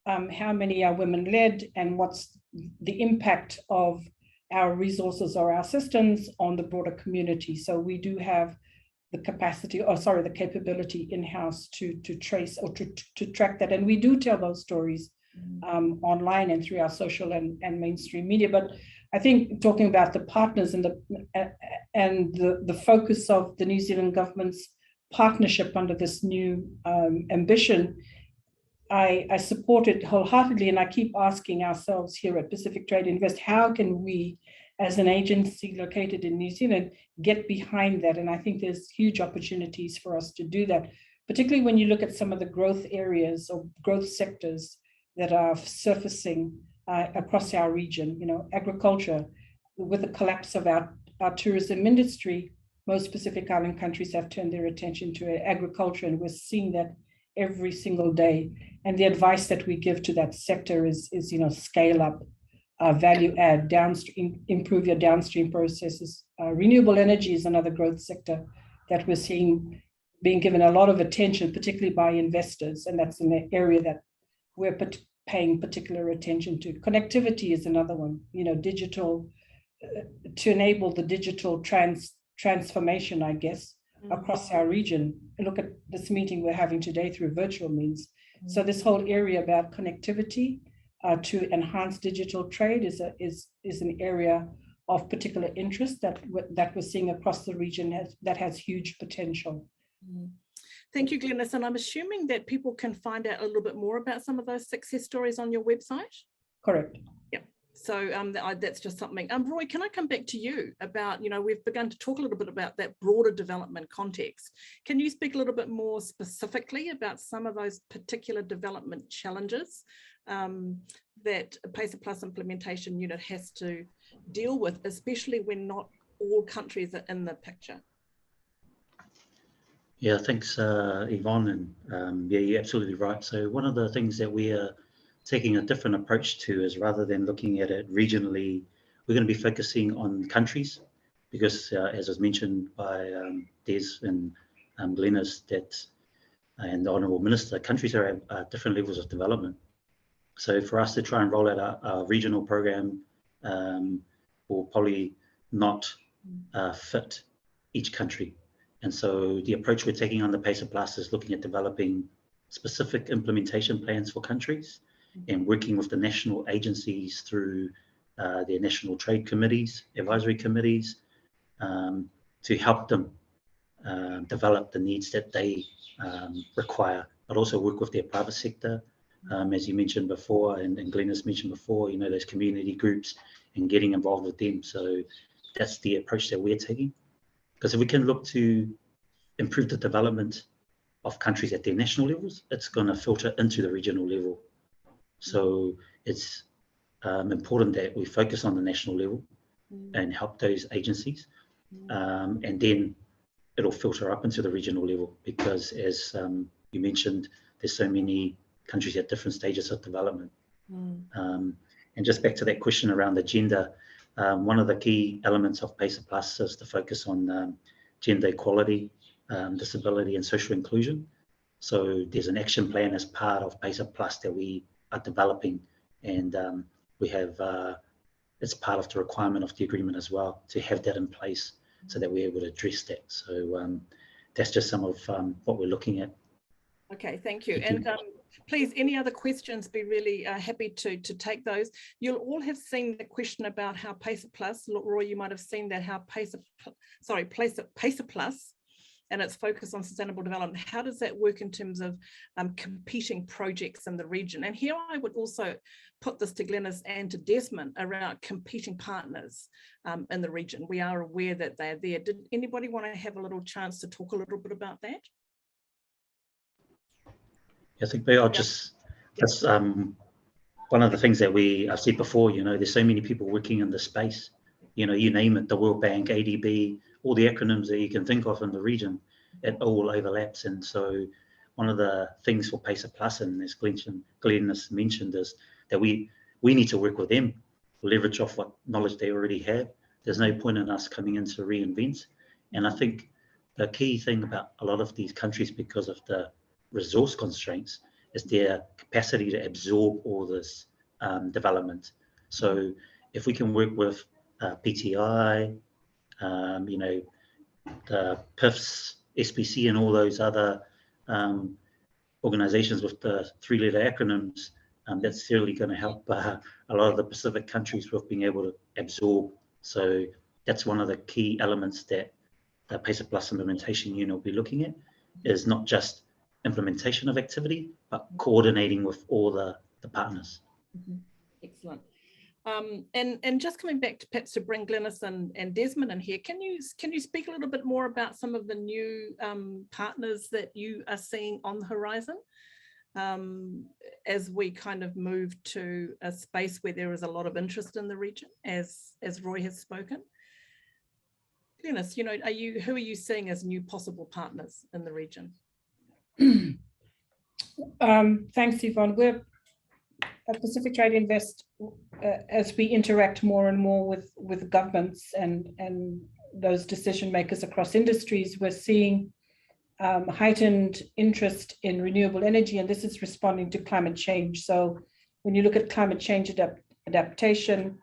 how many are women-led and what's the impact of our resources or our systems on the broader community. So we do have the the capability in-house to trace or to track that, and we do tell those stories online and through our social and mainstream media. But I think talking about the partners and the focus of the New Zealand government's partnership under this new ambition, I support it wholeheartedly, and I keep asking ourselves here at Pacific Trade Invest, how can we, as an agency located in New Zealand, get behind that? And I think there's huge opportunities for us to do that, particularly when you look at some of the growth areas or growth sectors that are surfacing across our region. Agriculture, with the collapse of our tourism industry, most Pacific Island countries have turned their attention to agriculture, and we're seeing that every single day. And the advice that we give to that sector is scale up, value add, downstream, improve your downstream processes. Renewable energy is another growth sector that we're seeing being given a lot of attention, particularly by investors, and that's an area that we're paying particular attention to. Connectivity is another one, digital, to enable the digital transformation, I guess, across our region. Look at this meeting we're having today through virtual means. So this whole area about connectivity to enhance digital trade is an area of particular interest that we're seeing across the region that has huge potential. Thank you, Glenys. And I'm assuming that people can find out a little bit more about some of those success stories on your website? Correct. Yeah. So that's just something. Roy, can I come back to you about, we've begun to talk a little bit about that broader development context. Can you speak a little bit more specifically about some of those particular development challenges that a PACER Plus implementation unit has to deal with, especially when not all countries are in the picture? Yeah, thanks, Yvonne, and yeah, you're absolutely right. So one of the things that we are taking a different approach to is, rather than looking at it regionally, we're going to be focusing on countries, because as was mentioned by Des and Glenys, that and the Honourable Minister, countries are at different levels of development. So for us to try and roll out a regional program will probably not fit each country. And so the approach we're taking on the PACER Plus is looking at developing specific implementation plans for countries and working with the national agencies through their national trade committees, advisory committees, to help them develop the needs that they require, but also work with their private sector, as you mentioned before, and Glenys mentioned before, those community groups and getting involved with them. So that's the approach that we're taking. Because if we can look to improve the development of countries at their national levels, it's going to filter into the regional level. So it's important that we focus on the national level and help those agencies, and then it'll filter up into the regional level, because as you mentioned, there's so many countries at different stages of development. And just back to that question around the gender, one of the key elements of PACER Plus is to focus on gender equality, disability and social inclusion. So there's an action plan as part of PACER Plus that we are developing, and we have, it's part of the requirement of the agreement as well, to have that in place so that we're able to address that. So that's just some of what we're looking at. Okay, thank you. And please, any other questions, be really happy to take those. You'll all have seen the question about how PACER Plus, Roy, you might have seen that, how PACER Plus and its focus on sustainable development, how does that work in terms of competing projects in the region? And here I would also put this to Glenys and to Desmond around competing partners in the region. We are aware that they're there. Did anybody want to have a little chance to talk a little bit about that? I think I'll just, that's one of the things that I've said before, there's so many people working in this space, you name it, the World Bank, ADB, all the acronyms that you can think of in the region, it all overlaps. And so one of the things for PACER Plus, and as Glenys mentioned, is that we need to work with them, leverage off what knowledge they already have. There's no point in us coming in to reinvent. And I think the key thing about a lot of these countries, because of the resource constraints, is their capacity to absorb all this development. So if we can work with PTI, the PIFs, SPC, and all those other organizations with the three-letter acronyms, that's certainly going to help a lot of the Pacific countries with being able to absorb. So that's one of the key elements that the PACER Plus implementation unit will be looking at, is not just implementation of activity, but coordinating with all the partners. Excellent. And just coming back to perhaps to bring Glenys and Desmond in here, can you speak a little bit more about some of the new partners that you are seeing on the horizon as we kind of move to a space where there is a lot of interest in the region, as Roy has spoken? Glenys, who are you seeing as new possible partners in the region? Thanks, Yvonne. We're at Pacific Trade Invest, as we interact more and more with governments and those decision makers across industries, we're seeing heightened interest in renewable energy, and this is responding to climate change. So when you look at climate change adaptation,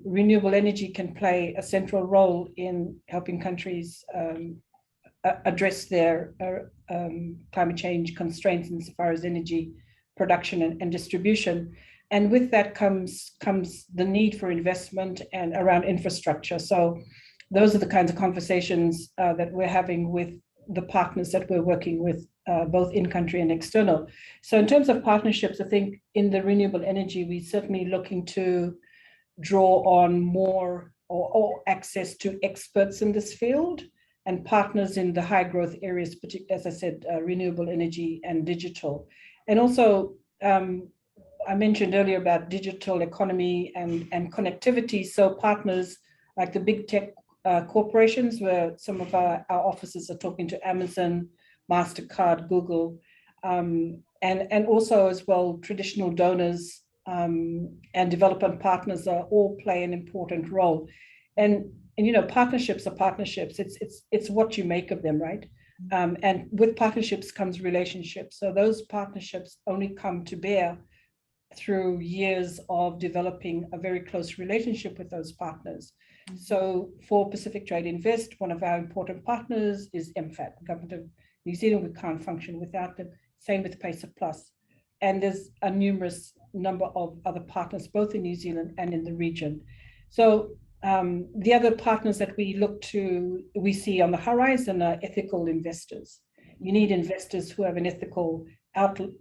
renewable energy can play a central role in helping countries address their climate change constraints insofar as energy production and distribution. And with that comes the need for investment and around infrastructure. So those are the kinds of conversations that we're having with the partners that we're working with, both in country and external. So in terms of partnerships, I think in the renewable energy, we're certainly looking to draw on more or access to experts in this field and partners in the high growth areas, particularly, as I said, renewable energy and digital. And also, I mentioned earlier about digital economy and connectivity. So partners like the big tech corporations, where some of our officers are talking to Amazon, MasterCard, Google, and also as well traditional donors and development partners are all play an important role. And you know, partnerships are partnerships. It's what you make of them, right? And with partnerships comes relationships. So those partnerships only come to bear through years of developing a very close relationship with those partners. So for Pacific Trade Invest, one of our important partners is MFAT, the Government of New Zealand. We can't function without them. Same with PACER Plus. And there's a numerous number of other partners, both in New Zealand and in the region. So the other partners that we see on the horizon are ethical investors. You need investors who have an ethical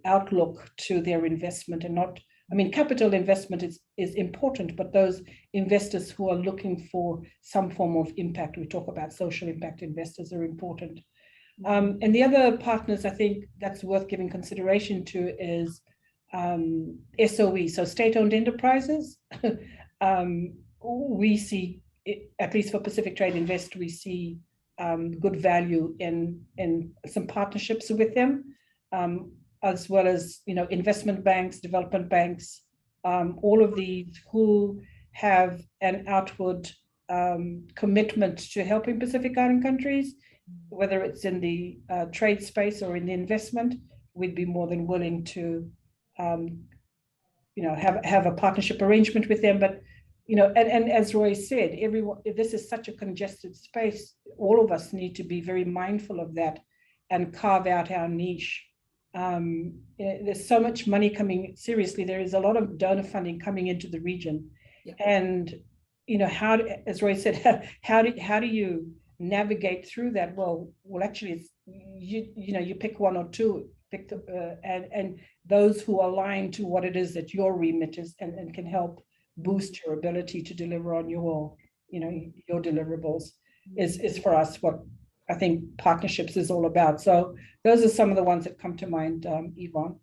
outlook to their investment, and not, I mean, capital investment is important, but those investors who are looking for some form of impact, we talk about social impact investors, are important. And the other partners I think that's worth giving consideration to is SOE, so state-owned enterprises. We see, at least for Pacific Trade Invest, we see good value in some partnerships with them, as well as, you know, investment banks, development banks, all of these who have an outward commitment to helping Pacific Island countries, whether it's in the trade space or in the investment. We'd be more than willing to, you know, have a partnership arrangement with them. But you know, and as Roy said, everyone, this is such a congested space. All of us need to be very mindful of that and carve out our niche. There's so much money coming. Seriously, there is a lot of donor funding coming into the region, and you know, as Roy said, how do you navigate through that? Well, actually, it's, you know, you pick one or two, and those who align to what it is that your remit is, and can help boost your ability to deliver on your, you know, your deliverables is for us what I think partnerships is all about. So those are some of the ones that come to mind, Yvonne.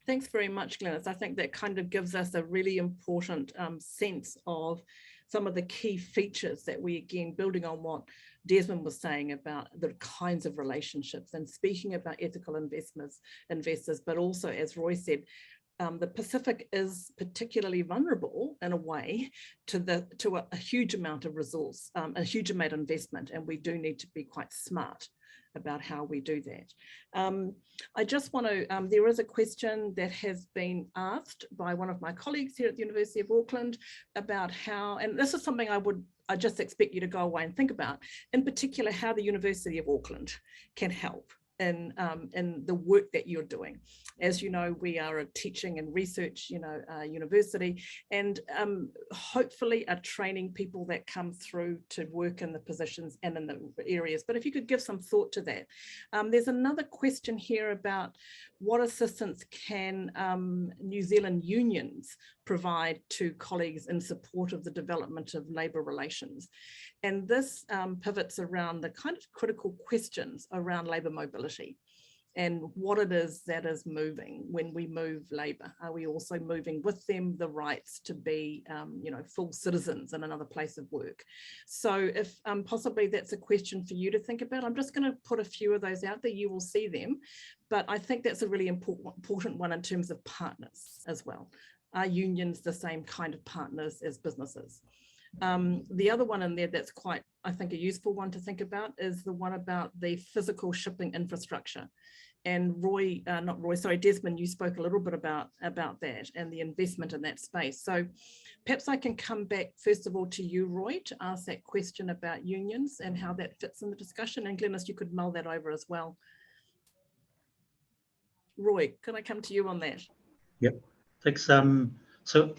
Thanks very much, Glenys. I think that kind of gives us a really important sense of some of the key features that we, again, building on what Desmond was saying about the kinds of relationships and speaking about ethical investors, but also, as Roy said, the Pacific is particularly vulnerable in a way to a huge amount of resource, a huge amount of investment, and we do need to be quite smart about how we do that. I just want to, there is a question that has been asked by one of my colleagues here at the University of Auckland about how, and this is something I just expect you to go away and think about, in particular, how the University of Auckland can help in the work that you're doing. As you know, we are a teaching and research, you know, university, and hopefully are training people that come through to work in the positions and in the areas. But if you could give some thought to that. There's another question here about what assistance can New Zealand unions provide to colleagues in support of the development of labour relations. And this pivots around the kind of critical questions around labour mobility and what it is that is moving when we move labour. Are we also moving with them the rights to be, you know, full citizens in another place of work? So if possibly that's a question for you to think about. I'm just going to put a few of those out there. You will see them, but I think that's a really important one in terms of partners as well. Are unions the same kind of partners as businesses? The other one in there that's quite, I think, a useful one to think about is the one about the physical shipping infrastructure. And Desmond, you spoke a little bit about that and the investment in that space. So perhaps I can come back first of all to you, Roy, to ask that question about unions and how that fits in the discussion. And Glenys, you could mull that over as well. Roy, can I come to you on that? Yep, thanks. So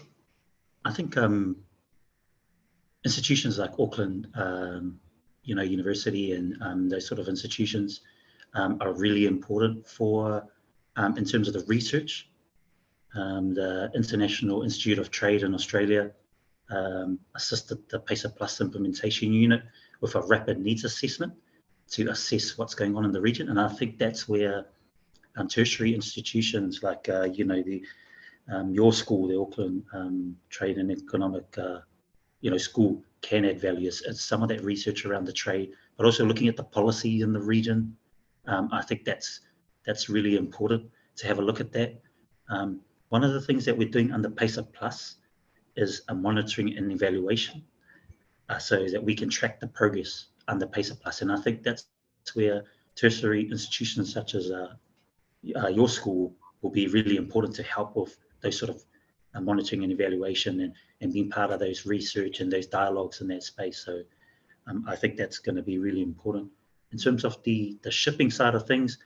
I think institutions like Auckland, you know, University and those sort of institutions are really important for, in terms of the research. The International Institute of Trade in Australia assisted the PACER Plus implementation unit with a rapid needs assessment to assess what's going on in the region. And I think that's where tertiary institutions like, you know, your school, the Auckland Trade and Economic, you know, school, can add value. It's some of that research around the trade, but also looking at the policy in the region. I think that's really important to have a look at that. One of the things that we're doing under PACER Plus is a monitoring and evaluation, so that we can track the progress under PACER Plus. And I think that's where tertiary institutions such as your school will be really important to help with those sort of monitoring and evaluation and being part of those research and those dialogues in that space. So I think that's going to be really important. In terms of the shipping side of things,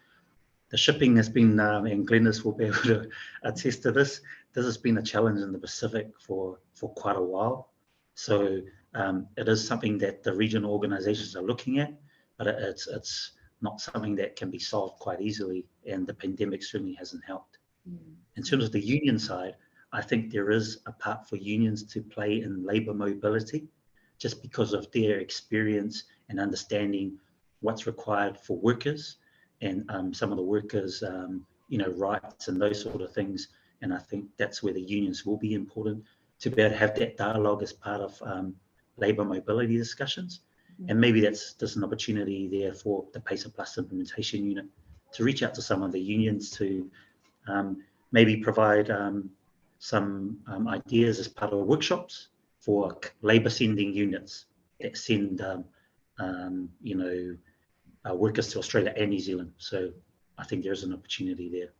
the shipping has been, and Glennis will be able to attest to this, this has been a challenge in the Pacific for quite a while. So it is something that the regional organizations are looking at, but it's not something that can be solved quite easily, and the pandemic certainly hasn't helped. In terms of the union side, I think there is a part for unions to play in labour mobility, just because of their experience and understanding what's required for workers and some of the workers' rights and those sort of things. And I think that's where the unions will be important, to be able to have that dialogue as part of labour mobility discussions. And maybe there's an opportunity there for the PACER Plus implementation unit to reach out to some of the unions to maybe provide some ideas as part of workshops for labour sending units that send workers to Australia and New Zealand. So I think there's an opportunity there.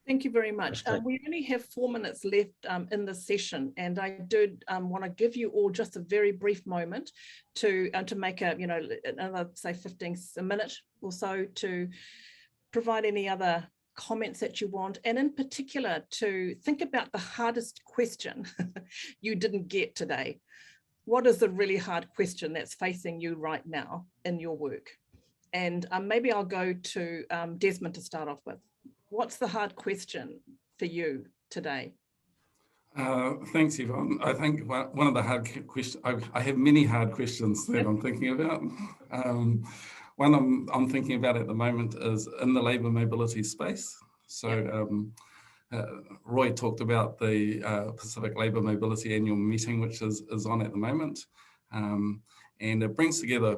Thank you very much. We only have 4 minutes left in the session, and I did want to give you all just a very brief moment to make another, say, 15 a minute or so to provide any other comments that you want, and in particular to think about the hardest question you didn't get today. What is the really hard question that's facing you right now in your work? And maybe I'll go to Desmond to start off with. What's the hard question for you today? Thanks, Yvonne. I think one of the hard questions, I have many hard questions that I'm thinking about. One I'm thinking about at the moment is in the labour mobility space. So Roy talked about the Pacific Labour Mobility Annual Meeting, which is on at the moment. And it brings together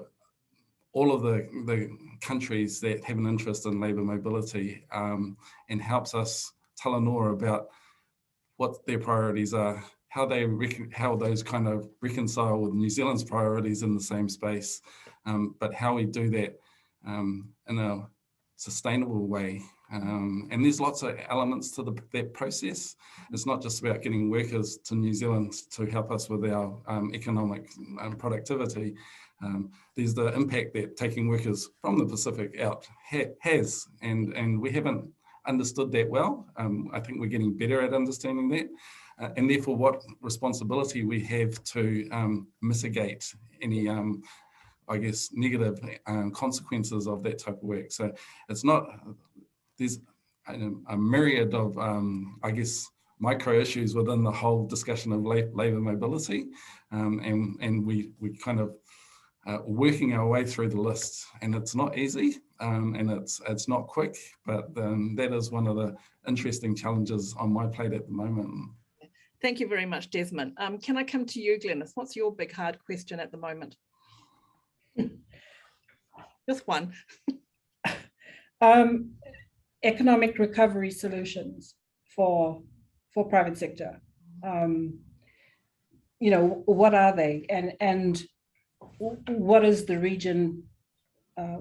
all of the countries that have an interest in labour mobility and helps us tell Anora about what their priorities are, how those kind of reconcile with New Zealand's priorities in the same space, but how we do that in a sustainable way. And there's lots of elements to that process. It's not just about getting workers to New Zealand to help us with our economic productivity. There's the impact that taking workers from the Pacific out has, and we haven't understood that well. I think we're getting better at understanding that, and therefore what responsibility we have to mitigate any negative consequences of that type of work. So it's not, there's a myriad of, micro issues within the whole discussion of labour mobility, and we kind of working our way through the list, and it's not easy, and it's not quick, but that is one of the interesting challenges on my plate at the moment. Thank you very much, Desmond. Can I come to you, Glennis? What's your big hard question at the moment? Just one. Economic recovery solutions for private sector. What are they, and what is the region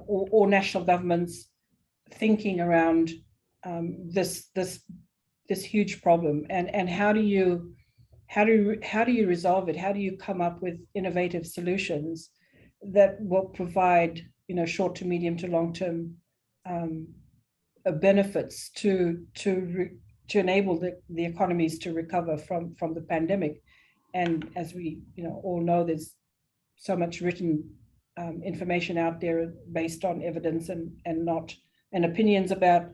or national governments thinking around this huge problem, and how do you resolve it? How do you come up with innovative solutions that will provide short to medium to long term benefits to enable the economies to recover from the pandemic? And as we all know, there's so much written information out there based on evidence and opinions about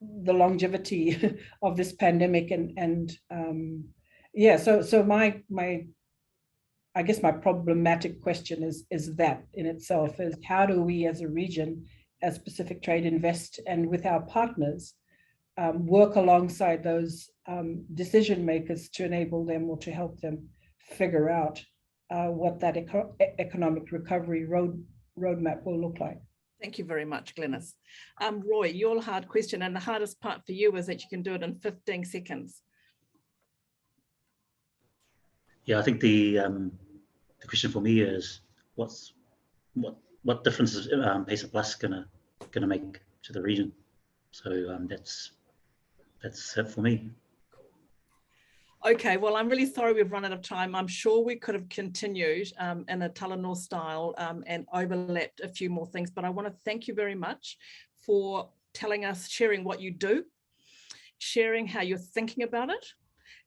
the longevity of this pandemic, so my problematic question is that in itself is, how do we as a region, as Pacific Trade Invest, and with our partners work alongside those decision makers to enable them or to help them figure out what that economic recovery roadmap will look like. Thank you very much, Glynis. Roy, your hard question, and the hardest part for you is that you can do it in 15 seconds. Yeah, I think the question for me is what difference is PACER Plus gonna make to the region? So that's it for me. Okay, well, I'm really sorry we've run out of time. I'm sure we could have continued in a Talanoa style and overlapped a few more things, but I want to thank you very much for telling us, sharing what you do, sharing how you're thinking about it,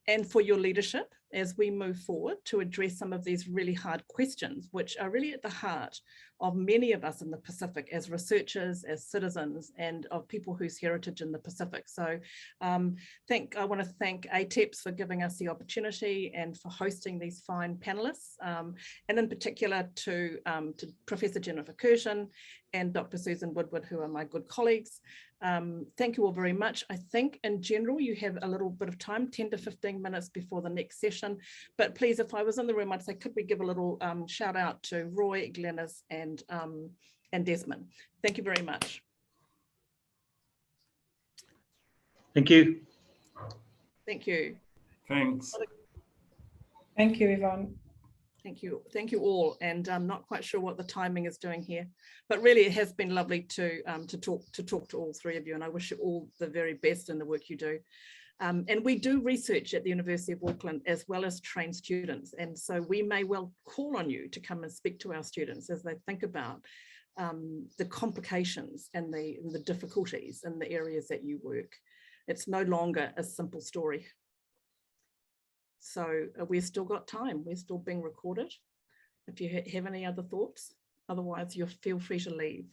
and for your leadership as we move forward to address some of these really hard questions, which are really at the heart of many of us in the Pacific as researchers, as citizens, and of people whose heritage in the Pacific. So I want to thank ATEPS for giving us the opportunity and for hosting these fine panelists, and in particular to Professor Jennifer Kirshen and Dr. Susan Woodward, who are my good colleagues. Thank you all very much. I think in general, you have a little bit of time, 10 to 15 minutes before the next session. But please, if I was in the room, I'd say, could we give a little shout out to Roy, Glynis, and Desmond. Thank you very much. Thank you. Thank you. Thanks. Thank you, Yvonne. Thank you. Thank you all. And I'm not quite sure what the timing is doing here, but really it has been lovely to talk to all three of you. And I wish you all the very best in the work you do. And we do research at the University of Auckland as well as train students. And so we may well call on you to come and speak to our students as they think about the complications and the difficulties in the areas that you work. It's no longer a simple story. So we've still got time. We're still being recorded. If you have any other thoughts, otherwise you'll feel free to leave.